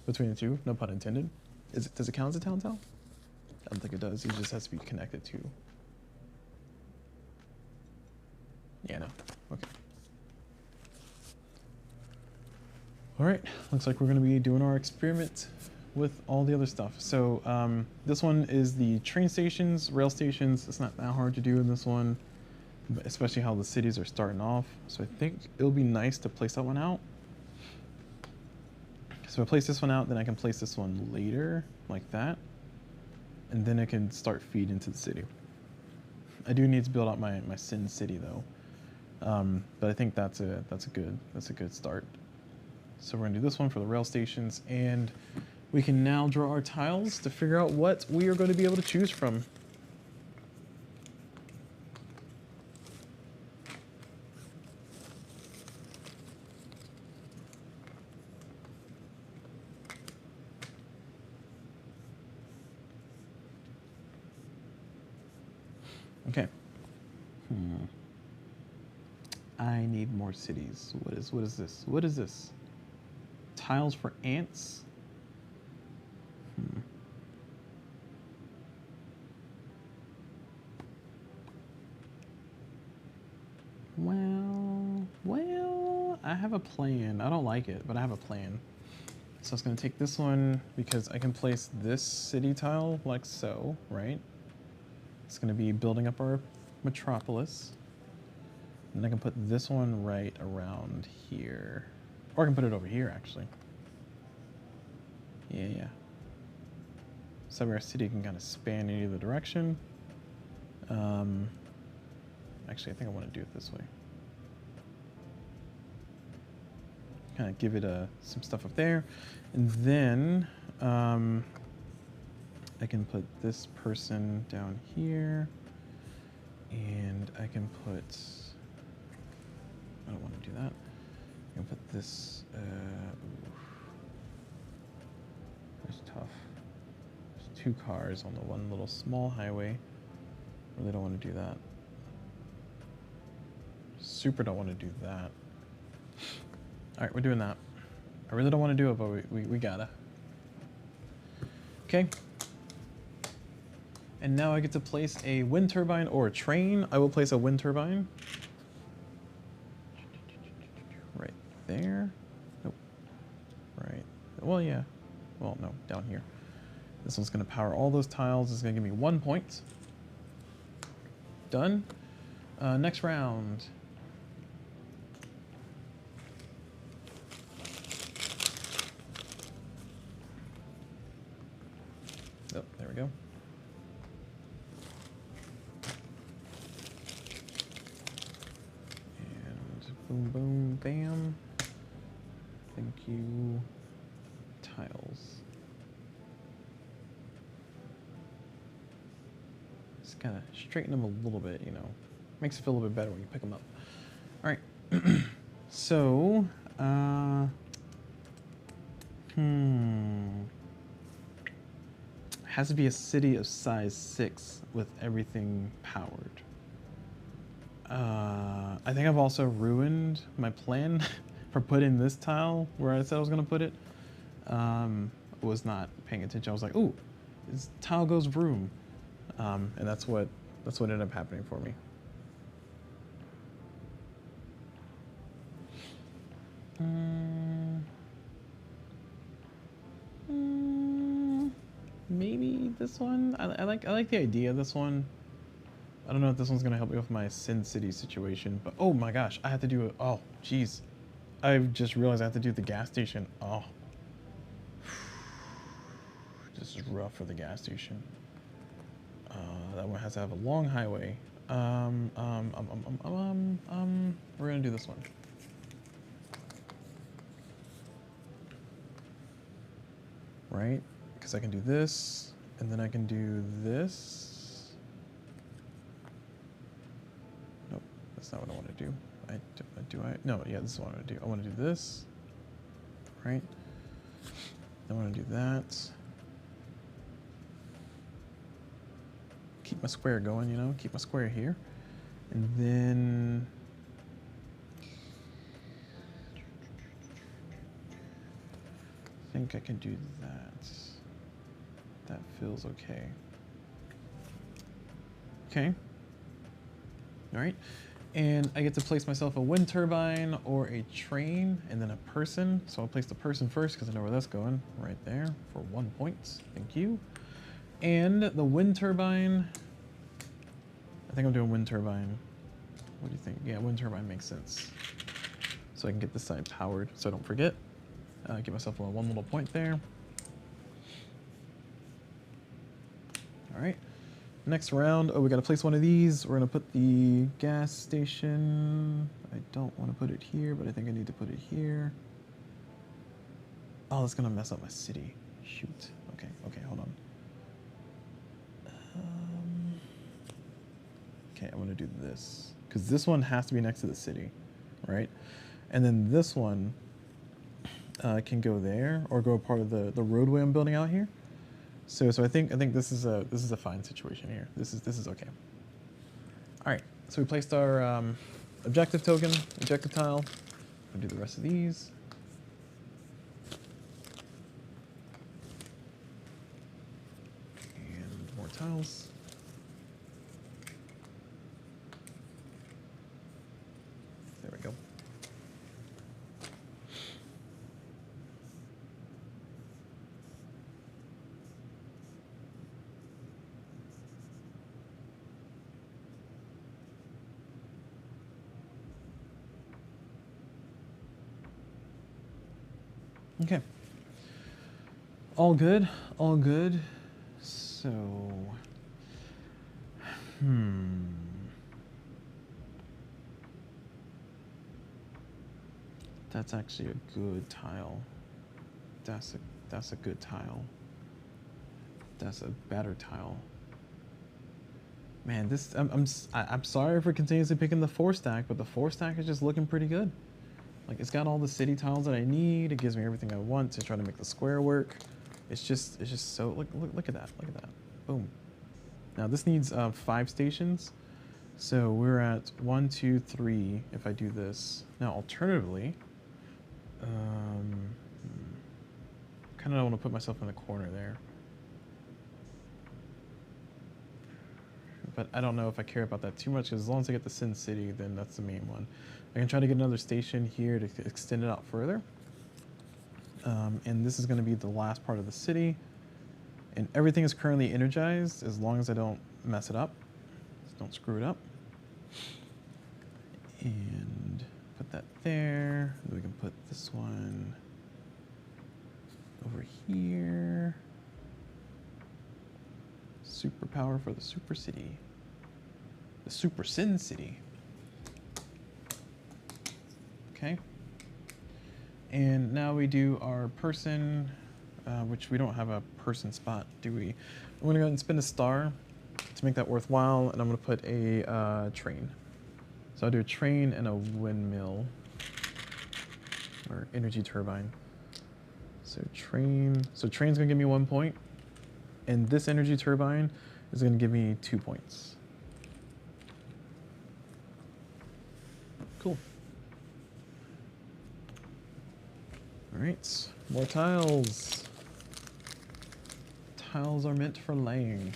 between the two, no pun intended. Does it count as a town tile? I don't think it does. It just has to be connected to. Yeah, no. Okay. All right, looks like we're gonna be doing our experiment with all the other stuff. So this one is the train stations, rail stations. It's not that hard to do in this one, but especially how the cities are starting off. So I think it'll be nice to place that one out. So if I place this one out, then I can place this one later, like that. And then I can start feed into the city. I do need to build out my Sin City though. But I think that's a good start. So we're gonna do this one for the rail stations, and we can now draw our tiles to figure out what we are going to be able to choose from. Okay. I need more cities. What is this? What is this? Tiles for ants? Well, I have a plan. I don't like it, but I have a plan. So I was gonna take this one because I can place this city tile like so, right? It's gonna be building up our metropolis. And I can put this one right around here. Or I can put it over here, actually. Yeah. Cyber City can kind of span in either direction. Actually, I think I want to do it this way. Kind of give it some stuff up there. And then I can put this person down here. And I can put... I don't want to do that. I can put this... It's tough. There's 2 cars on the one little small highway. Really don't want to do that. Super don't want to do that. Alright, we're doing that. I really don't want to do it, but we gotta. Okay. And now I get to place a wind turbine or a train. I will place a wind turbine. Right there. Nope. Right. Well, yeah. Well, no, down here. This one's going to power all those tiles. It's going to give me 1 point. Done. Next round. Oh, there we go. And boom, boom, bam. Thank you. Tiles. Just kind of straighten them a little bit, you know. Makes it feel a little bit better when you pick them up. All right. So, has to be a city of size 6 with everything powered. I think I've also ruined my plan for putting this tile where I said I was gonna put it. Was not paying attention. I was like, ooh, this tile goes vroom. And that's what ended up happening for me. Maybe this one. I like the idea of this one. I don't know if this one's gonna help me with my Sin City situation, but oh my gosh, I have to do it. Oh, jeez, I just realized I have to do the gas station. Oh, this is rough for the gas station. That one has to have a long highway. We're gonna do this one. Right? Because I can do this, and then I can do this. Nope, that's not what I want to do. No, yeah, this is what I want to do. I want to do this, right? I want to do that. Keep my square going, you know, keep my square here. And then I think I can do that. That feels okay. Okay. All right. And I get to place myself a wind turbine or a train and then a person. So I'll place the person first because I know where that's going. Right there for 1 point. Thank you. And the wind turbine. I think I'm doing wind turbine. What do you think? Yeah, wind turbine makes sense. So I can get this side powered so I don't forget. Give myself one little point there. All right. Next round, oh, we got to place one of these. We're going to put the gas station. I don't want to put it here, but I think I need to put it here. Oh, that's going to mess up my city. Shoot. Okay, hold on. Okay, I'm going to do this. Because this one has to be next to the city, right? And then this one can go there or go part of the roadway I'm building out here. So I think this is a fine situation here. This is okay. All right, so we placed our objective token, objective tile. I'll do the rest of these. And more tiles. There we go. Okay. All good. All good. So, that's actually a good tile. That's a good tile. That's a better tile. Man, this I'm sorry for continuously picking the 4-stack, but the 4-stack is just looking pretty good. Like, it's got all the city tiles that I need. It gives me everything I want to try to make the square work. It's just so look at that. Look at that. Boom. Now this needs 5 stations. So we're at 1, 2, 3 if I do this. Now alternatively, kind of don't want to put myself in the corner there. But I don't know if I care about that too much, because as long as I get the Sin City, then that's the main one. I can try to get another station here to extend it out further. And this is going to be the last part of the city. And everything is currently energized as long as I don't mess it up. Just don't screw it up. And put that there. Then we can put this one over here. Superpower for the Super City. The Super Sin City. Okay. And now we do our person, which we don't have a person spot, do we? I'm gonna go ahead and spin a star to make that worthwhile, and I'm gonna put a train. So I'll do a train and a windmill, or energy turbine. So train's gonna give me 1 point, and this energy turbine is gonna give me 2 points. Cool. All right, more tiles. Tiles are meant for laying.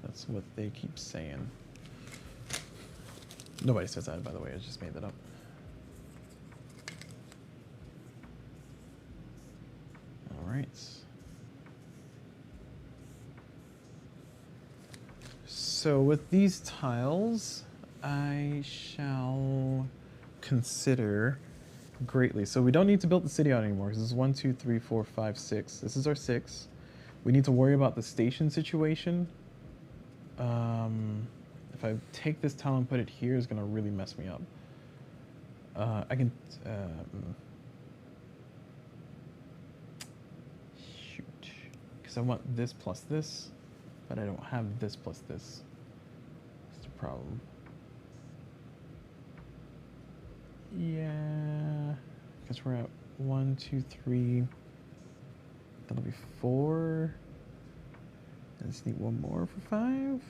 That's what they keep saying. Nobody says that, by the way, I just made that up. All right. So with these tiles, I shall consider greatly. So we don't need to build the city out anymore, because this is 1, 2, 3, 4, 5, 6. This is our 6. We need to worry about the station situation. If I take this tile and put it here, it's gonna really mess me up. I can shoot, because I want this plus this, but I don't have this plus this. That's the problem. Yeah, because we're at 1, 2, 3. That'll be 4. I just need one more for 5.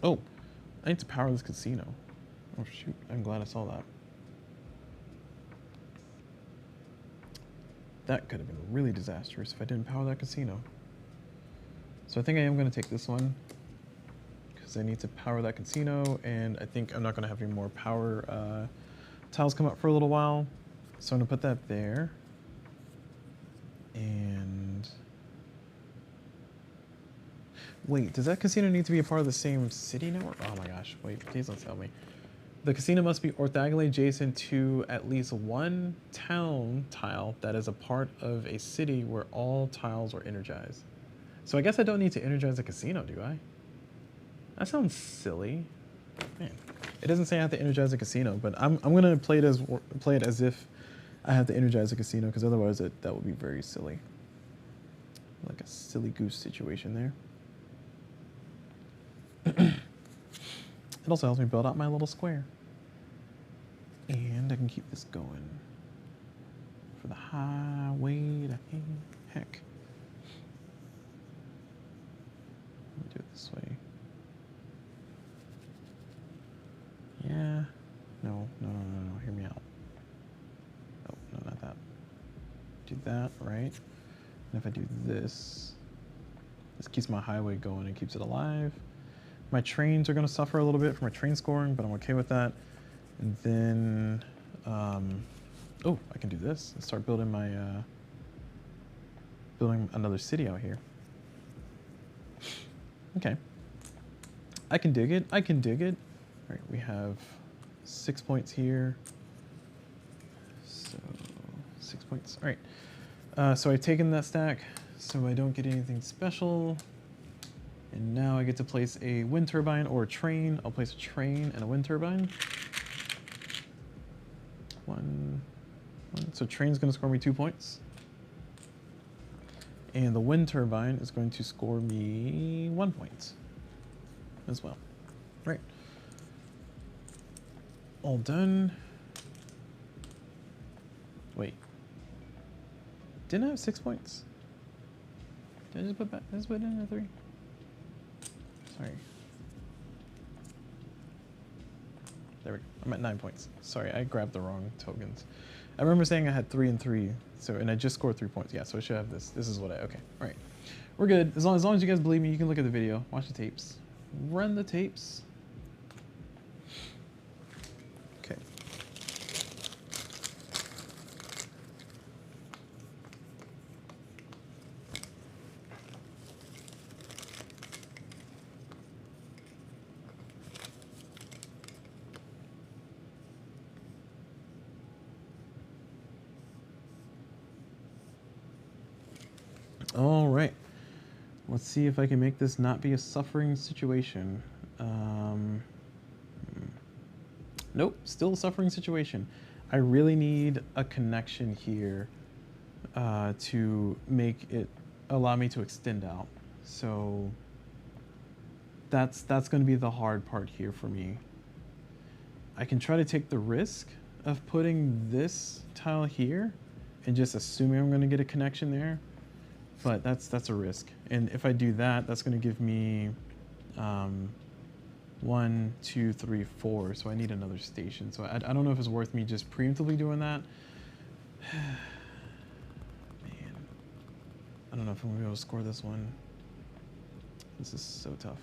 Oh, I need to power this casino. Oh shoot, I'm glad I saw that. That could have been really disastrous if I didn't power that casino. So I think I am going to take this one, because I need to power that casino, and I think I'm not going to have any more power tiles come up for a little while. So I'm going to put that there. And wait, does that casino need to be a part of the same city network? Oh my gosh, wait, please don't tell me. The casino must be orthogonally adjacent to at least one town tile that is a part of a city where all tiles are energized. So I guess I don't need to energize the casino, do I? That sounds silly. Man, it doesn't say I have to energize the casino, but I'm gonna play it as if I have to energize the casino, because otherwise that would be very silly. Like a silly goose situation there. It also helps me build out my little square. And I can keep this going for the highway to heck. Let me do it this way. Yeah. No. Hear me out. Oh, no, not that. Do that, right? And if I do this, this keeps my highway going and keeps it alive. My trains are going to suffer a little bit from my train scoring, but I'm okay with that. And then, Oh, I can do this and start building my building another city out here. Okay. I can dig it. I can dig it. All right, we have 6 points here. So 6 points. All right. So I've taken that stack, so I don't get anything special. And now I get to place a wind turbine or a train. I'll place a train and a wind turbine. One. So train's going to score me 2 points. And the wind turbine is going to score me 1 point as well. Right. All done. Wait. Didn't I have 6 points? Did I just put back? Did I just put in a 3? Sorry. There we go. I'm at 9 points. Sorry, I grabbed the wrong tokens. I remember saying I had 3 and 3, so and I just scored 3 points. Yeah, so I should have this. This is what I okay. All right, we're good. As long as you guys believe me, you can look at the video, watch the tapes, run the tapes. Okay. All right, let's see if I can make this not be a suffering situation. Nope, still a suffering situation. I really need a connection here to make it allow me to extend out. So that's going to be the hard part here for me. I can try to take the risk of putting this tile here and just assuming I'm going to get a connection there. But that's a risk, and if I do that, that's going to give me 1, 2, 3, 4. So I need another station. So I don't know if it's worth me just preemptively doing that. Man, I don't know if I'm gonna be able to score this one. This is so tough.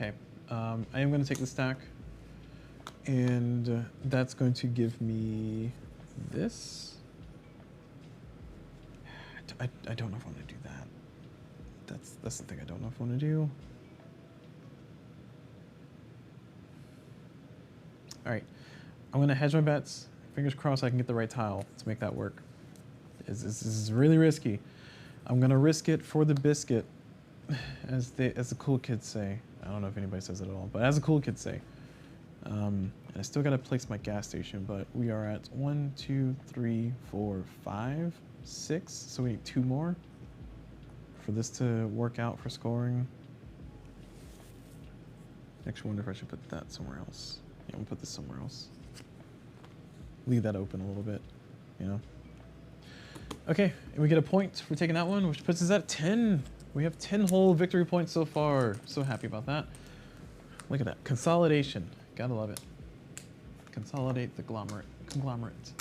Okay, I am going to take the stack, and that's going to give me this. I don't know if I want to do that. That's the thing I don't know if I want to do. All right, I'm going to hedge my bets. Fingers crossed I can get the right tile to make that work. This is really risky. I'm going to risk it for the biscuit, as the cool kids say. I don't know if anybody says it at all, but as the cool kids say. And I still got to place my gas station, but we are at 1, 2, 3, 4, 5, 6. So we need 2 more for this to work out for scoring. Actually, wonder if I should put that somewhere else. Yeah, I'm gonna put this somewhere else. Leave that open a little bit, you know. Okay, and we get a point for taking that one, which puts us at 10. We have 10 whole victory points so far. So happy about that. Look at that. Consolidation. Gotta love it. Consolidate the conglomerate.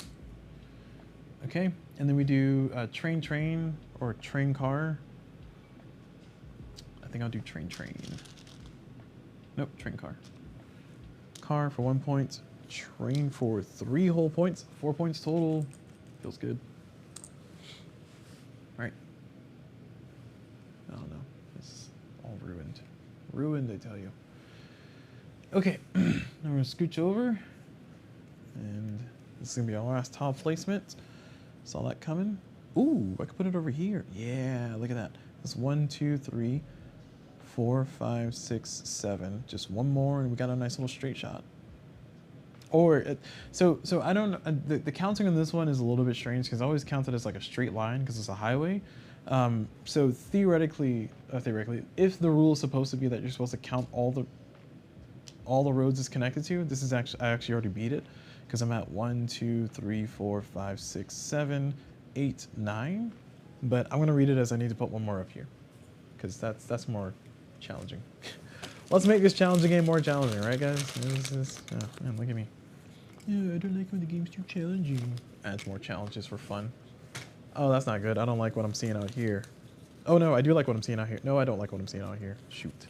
Okay, and then we do train or train car. I think I'll do train. Nope, train car. Car for 1 point. Train for 3 whole points. 4 points total. Feels good. All right. Oh no, it's all ruined. Ruined, I tell you. Okay, now we're gonna scooch over, and this is gonna be our last tile placement. Saw that coming. Ooh, I could put it over here. Yeah, look at that. That's 1, 2, 3, 4, 5, 6, 7. Just one more, and we got a nice little straight shot. Or so I don't know. The counting on this one is a little bit strange because I always count it as like a straight line because it's a highway. So theoretically, if the rule is supposed to be that you're supposed to count all the roads it's connected to, this is actually, I actually already beat it because I'm at 1, 2, 3, 4, 5, 6, 7, 8, 9. But I'm gonna read it as I need to put one more up here because that's more challenging. Let's make this challenging game more challenging, right, guys? Oh man, look at me. Yeah, I don't like when the game's too challenging. Adds more challenges for fun. Oh, that's not good. I don't like what I'm seeing out here. Oh no, I do like what I'm seeing out here. No, I don't like what I'm seeing out here. Shoot.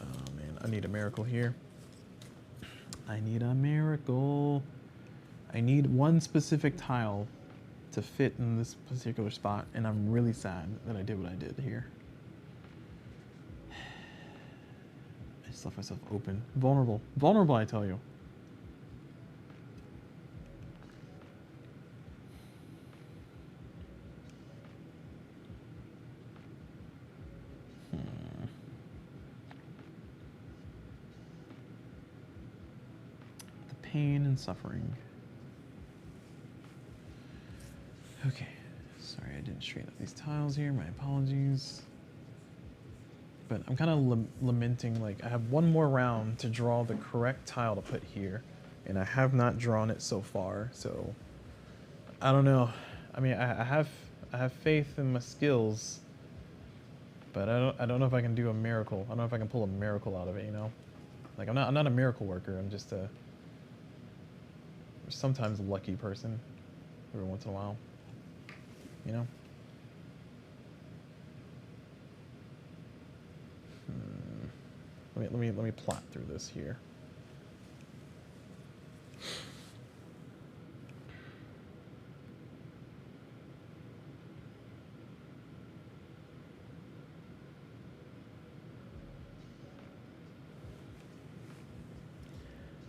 Oh man, I need a miracle here. I need a miracle. I need one specific tile to fit in this particular spot, and I'm really sad that I did what I did here. I just left myself open. Vulnerable. Vulnerable, I tell you. The pain and suffering. Okay. Sorry, I didn't straighten up these tiles here. My apologies. But I'm kind of lamenting, like, I have one more round to draw the correct tile to put here, and I have not drawn it so far, so I don't know. I mean, I have faith in my skills, but I don't know if I can do a miracle. I don't know if I can pull a miracle out of it, you know? Like, I'm not a miracle worker. I'm just a sometimes lucky person every once in a while, you know? Let me plot through this here.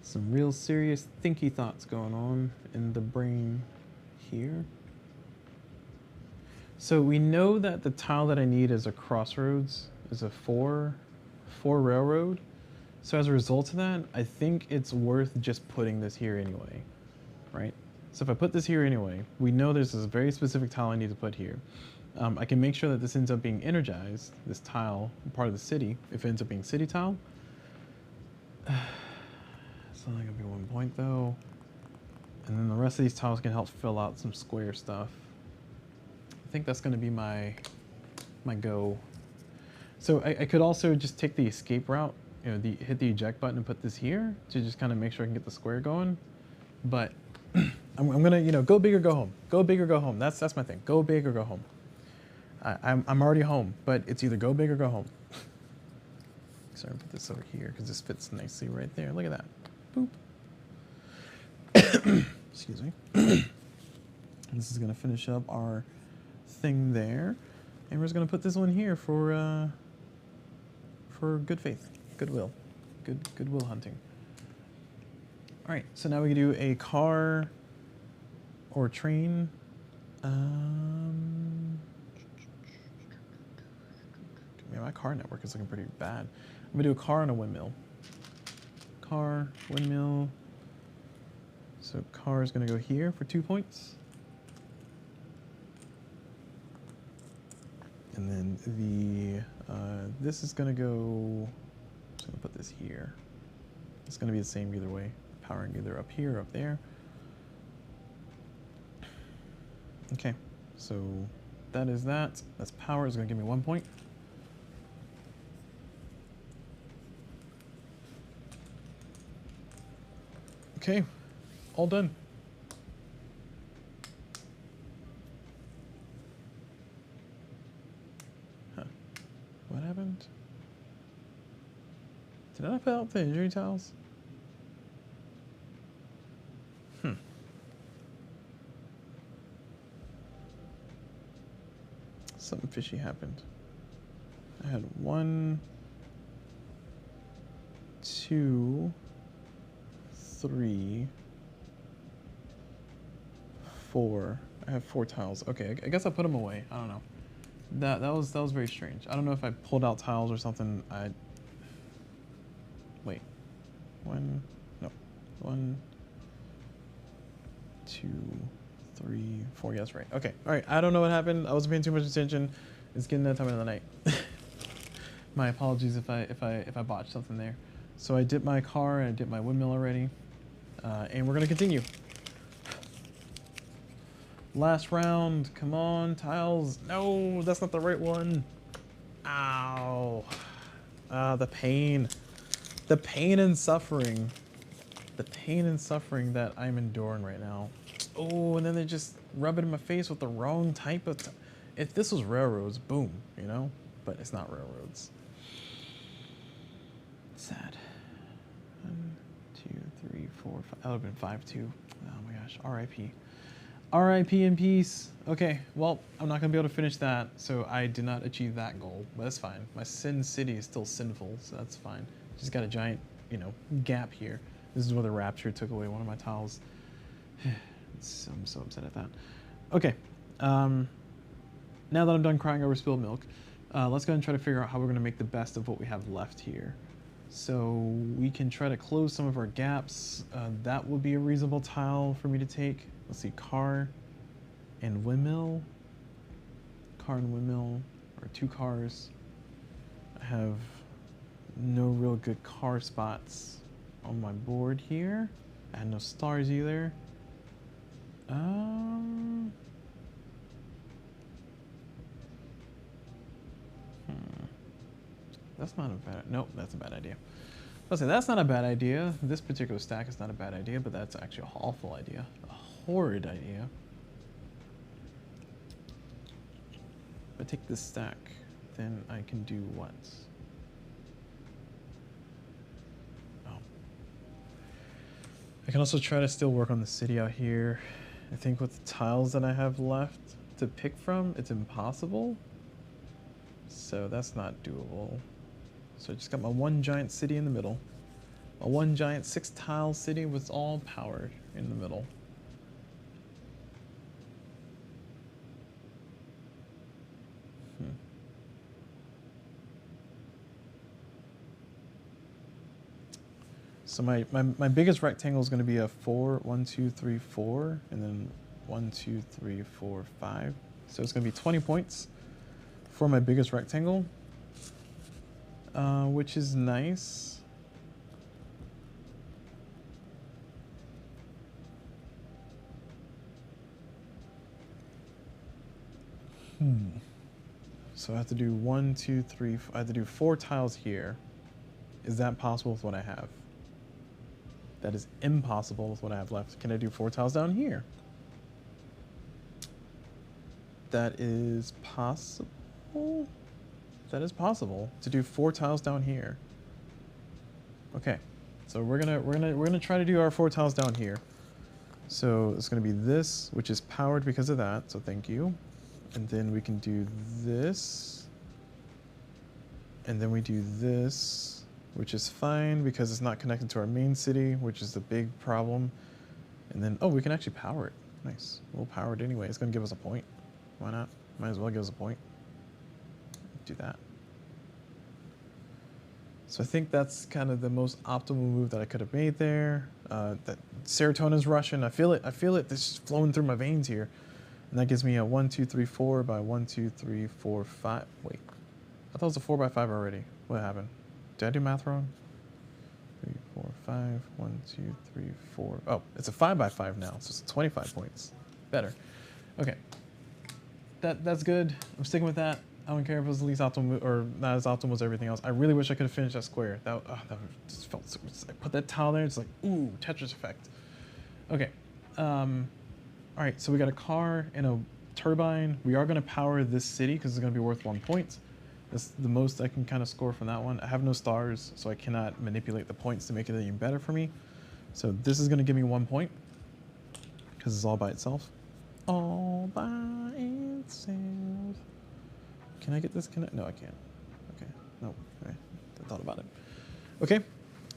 Some real serious thinky thoughts going on in the brain here. So we know that the tile that I need is a crossroads, is a four railroad. So as a result of that, I think it's worth just putting this here anyway, right? So if I put this here anyway, we know there's this very specific tile I need to put here. I can make sure that this ends up being energized, this tile, part of the city, if it ends up being city tile. It's only gonna be 1 point though. And then the rest of these tiles can help fill out some square stuff. I think that's gonna be my go. So I could also just take the escape route, you know, hit the eject button and put this here to just kind of make sure I can get the square going. But I'm gonna, you know, go big or go home. Go big or go home. That's my thing. Go big or go home. I'm already home, but it's either go big or go home. So I'm gonna put this over here because this fits nicely right there. Look at that. Boop. Excuse me. This is gonna finish up our thing there, and we're just gonna put this one here for good faith, goodwill, goodwill hunting. All right, so now we can do a car or train. Yeah, my car network is looking pretty bad. I'm gonna do a car and a windmill. Car, windmill. So car is gonna go here for 2 points. And then this is gonna go, I'm just gonna put this here. It's gonna be the same either way. Powering either up here or up there. Okay, so that is that. That's power is gonna give me 1 point. Okay, all done. Huh. What happened? Did I put out the injury tiles? Something fishy happened. I had 1, 2, 3, 4. I have 4 tiles. Okay, I guess I put them away. I don't know. That was very strange. I don't know if I pulled out tiles or something. Wait. 1, 2, 3, 4. Yeah, that's right. Okay. All right. I don't know what happened. I wasn't paying too much attention. It's getting that time of the night. My apologies if I botched something there. So I dipped my car and I dipped my windmill already, and we're gonna continue. Last round. Come on, tiles. No, that's not the right one. Ow. The pain and suffering. The pain and suffering that I'm enduring right now. Oh, and then they just rub it in my face with the wrong type of... If this was railroads, boom, you know? But it's not railroads. Sad. 1, 2, 3, 4, 5. That would have been 5-2. Oh my gosh, R.I.P. R.I.P. in peace. Okay, well, I'm not gonna be able to finish that, so I did not achieve that goal, but that's fine. My Sin City is still sinful, so that's fine. Just got a giant, you know, gap here. This is where the Rapture took away one of my tiles. I'm so upset at that. Okay, now that I'm done crying over spilled milk, let's go ahead and try to figure out how we're gonna make the best of what we have left here. So we can try to close some of our gaps. That would be a reasonable tile for me to take. Let's see, car and windmill. Car and windmill, or 2 cars. I have no real good car spots on my board here. I had no stars either. That's not a bad, nope, that's a bad idea. I'll say that's not a bad idea. This particular stack is not a bad idea, but that's actually an awful idea. A horrid idea. If I take this stack, then I can do what? Oh. I can also try to still work on the city out here. I think with the tiles that I have left to pick from, it's impossible. So that's not doable. So I just got my one giant city in the middle. My one giant 6-tile city with all powered in the middle. So my biggest rectangle is going to be a 4, 1, 2, 3, 4, and then 1, 2, 3, 4, 5. So it's going to be 20 points for my biggest rectangle, which is nice. So I have to do 1, 2, 3, I have to do 4 tiles here. Is that possible with what I have? That is impossible with what I have left. Can I do 4 tiles down here? That is possible. That is possible to do 4 tiles down here. Okay, so we're gonna try to do our 4 tiles down here. So it's gonna be this, which is powered because of that. So thank you. And then we can do this, and then we do this, which is fine because it's not connected to our main city, which is the big problem. And then, oh, we can actually power it. Nice. We'll power it anyway. It's going to give us a point. Why not? Might as well give us a point. Do that. So I think that's kind of the most optimal move that I could have made there. That serotonin's rushing. I feel it. I feel it. This is flowing through my veins here. And that gives me a 1, 2, 3, 4 by 1, 2, 3, 4, 5. Wait. I thought it was a 4 by 5 already. What happened? Did I do math wrong? 3, 4, 5. 1, 2, 3, 4. Oh, it's a 5 by 5 now, so it's 25 points. Better. Okay. That's good. I'm sticking with that. I don't care if it was the least optimal or not as optimal as everything else. I really wish I could have finished that square. That just felt so. I put that tile there. It's like ooh, Tetris effect. Okay. All right. So we got a car and a turbine. We are going to power this city because it's going to be worth 1 point. That's the most I can kind of score from that one. I have no stars, so I cannot manipulate the points to make it even better for me. So this is going to give me 1 point because it's all by itself. All by itself. Can I get this connect? No, I can't. Okay. No. Okay. I thought about it. Okay.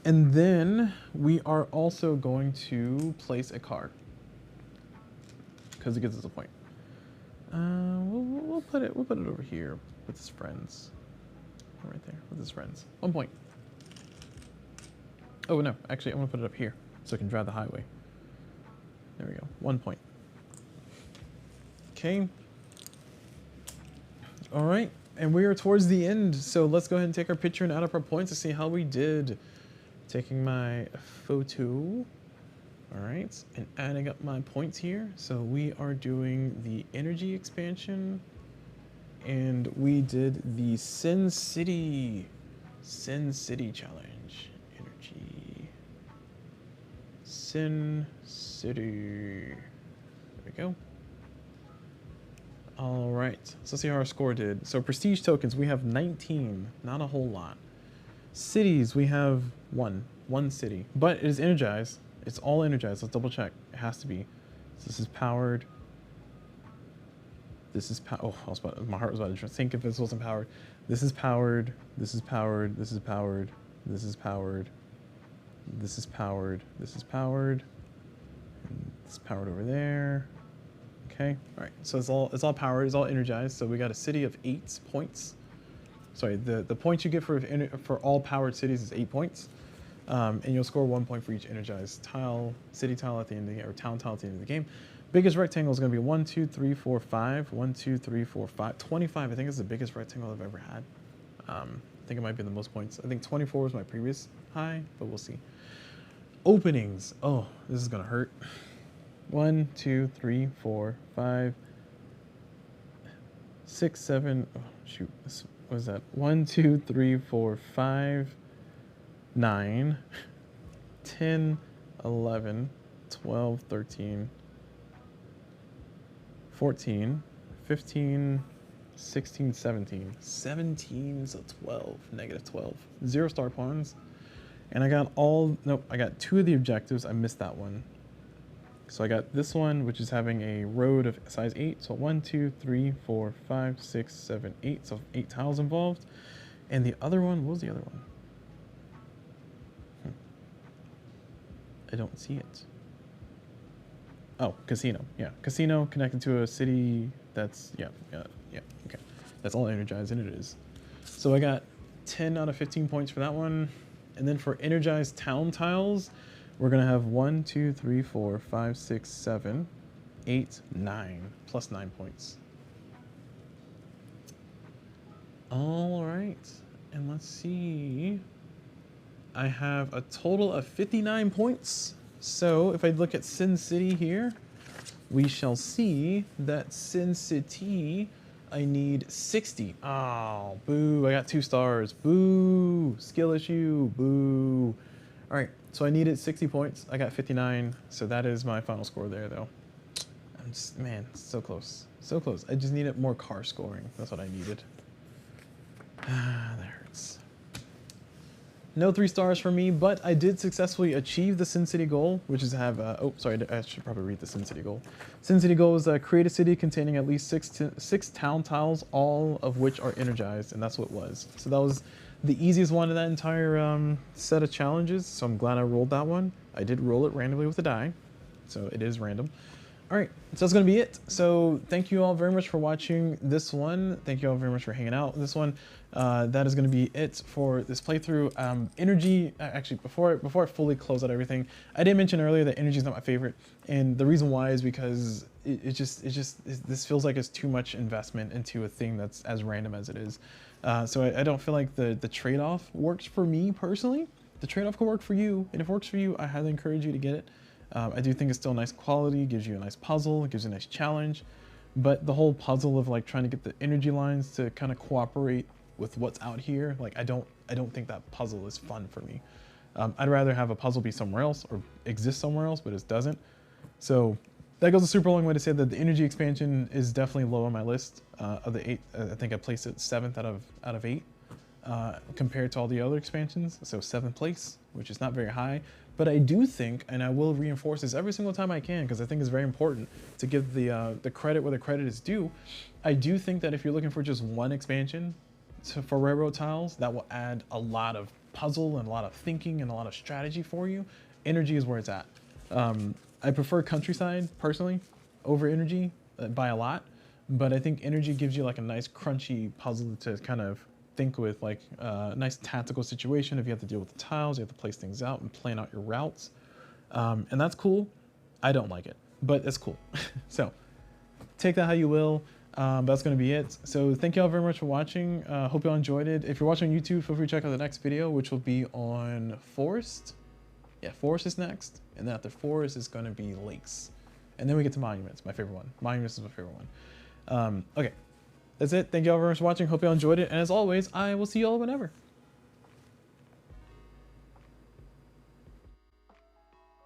And then we are also going to place a car because it gives us a point. We'll put it over here with his friends. Right there with his friends. 1 point. Oh no, actually I'm gonna put it up here so I can drive the highway. There we go. 1 point. Okay. All right, and we are towards the end, so let's go ahead and take our picture and add up our points to see how we did. Taking my photo. All right, and adding up my points here. So we are doing the energy expansion, and we did the Sin City challenge. Energy. Sin City. There we go. All right, so let's see how our score did. So prestige tokens, we have 19, not a whole lot. Cities, we have one city, but it is energized. It's all energized. Let's double check. It has to be. So this is powered. This is oh, my heart was about to think if this wasn't powered. This is powered. This is powered. This is powered. This is powered. This is powered. This is powered. And it's powered over there. Okay. All right. So it's all powered. It's all energized. So we got a city of 8 points. Sorry, the points you get for all powered cities is 8 points. And you'll score 1 point for each energized tile, city tile at the end of the game, or town tile at the end of the game. Biggest rectangle is going to be 1, 2, 3, 4, 5. 1, 2, 3, 4, 5. 25, I think, is the biggest rectangle I've ever had. I think it might be the most points. I think 24 was my previous high, but we'll see. Openings. Oh, this is going to hurt. 1, 2, 3, 4, 5, 6, 7. Oh, shoot. What is that? 1, 2, 3, 4, 5, 9, 10, 11, 12, 13, 14, 15, 16, 17. 17 is a 12, negative 12. 0 star pawns. And I got I got 2 of the objectives. I missed that one. So I got this one, which is having a road of size 8. So 1, 2, 3, 4, 5, 6, 7, 8. So 8 tiles involved. And the other one, what was the other one? I don't see it. Oh, casino. Yeah, casino connected to a city that's, yeah, okay. That's all energized, and it is. So I got 10 out of 15 points for that one. And then for energized town tiles, we're going to have 1, 2, 3, 4, 5, 6, 7, 8, 9, plus 9 points. All right, and let's see. I have a total of 59 points. So if I look at Sin City here, we shall see that Sin City, I need 60. Oh, boo, I got 2 stars. Boo, skill issue, boo. All right, so I needed 60 points. I got 59, so that is my final score there, though. I'm just, man, so close. So close. I just needed more car scoring. That's what I needed. Ah, that hurts. No 3 stars for me, but I did successfully achieve the Sin City goal, which is to have, oh, sorry, I should probably read the Sin City goal. Sin City goal is create a city containing at least 6 town tiles, all of which are energized, and that's what it was. So that was the easiest one of that entire set of challenges, so I'm glad I rolled that one. I did roll it randomly with a die, so it is random. All right, so that's gonna be it. So thank you all very much for watching this one. Thank you all very much for hanging out with this one. That is gonna be it for this playthrough. Energy, actually, before I fully close out everything, I did mention earlier that energy is not my favorite. And the reason why is because this feels like it's too much investment into a thing that's as random as it is. So I don't feel like the trade-off works for me personally. The trade-off could work for you, and if it works for you, I highly encourage you to get it. I do think it's still nice quality, gives you a nice puzzle, it gives you a nice challenge, but the whole puzzle of like trying to get the energy lines to kind of cooperate with what's out here, like I don't think that puzzle is fun for me. I'd rather have a puzzle be somewhere else or exist somewhere else, but it doesn't. So that goes a super long way to say that the energy expansion is definitely low on my list of the 8. I think I placed it 7th out of 8 compared to all the other expansions. So 7th place, which is not very high. But I do think, and I will reinforce this every single time I can, because I think it's very important to give the credit where the credit is due. I do think that if you're looking for just one expansion for railroad tiles, that will add a lot of puzzle and a lot of thinking and a lot of strategy for you. Energy is where it's at. I prefer countryside personally over energy by a lot, but I think energy gives you like a nice crunchy puzzle to kind of think with, like a nice tactical situation. If you have to deal with the tiles, you have to place things out and plan out your routes. And that's cool. I don't like it, but it's cool. So take that how you will. That's going to be it. So thank you all very much for watching. Hope you all enjoyed it. If you're watching on YouTube, feel free to check out the next video, which will be on Forest. Yeah, Forest is next. And then after Forest is going to be Lakes. And then we get to Monuments, my favorite one. Monuments is my favorite one. Okay. That's it. Thank you all very much for watching. Hope you all enjoyed it. And as always, I will see you all whenever.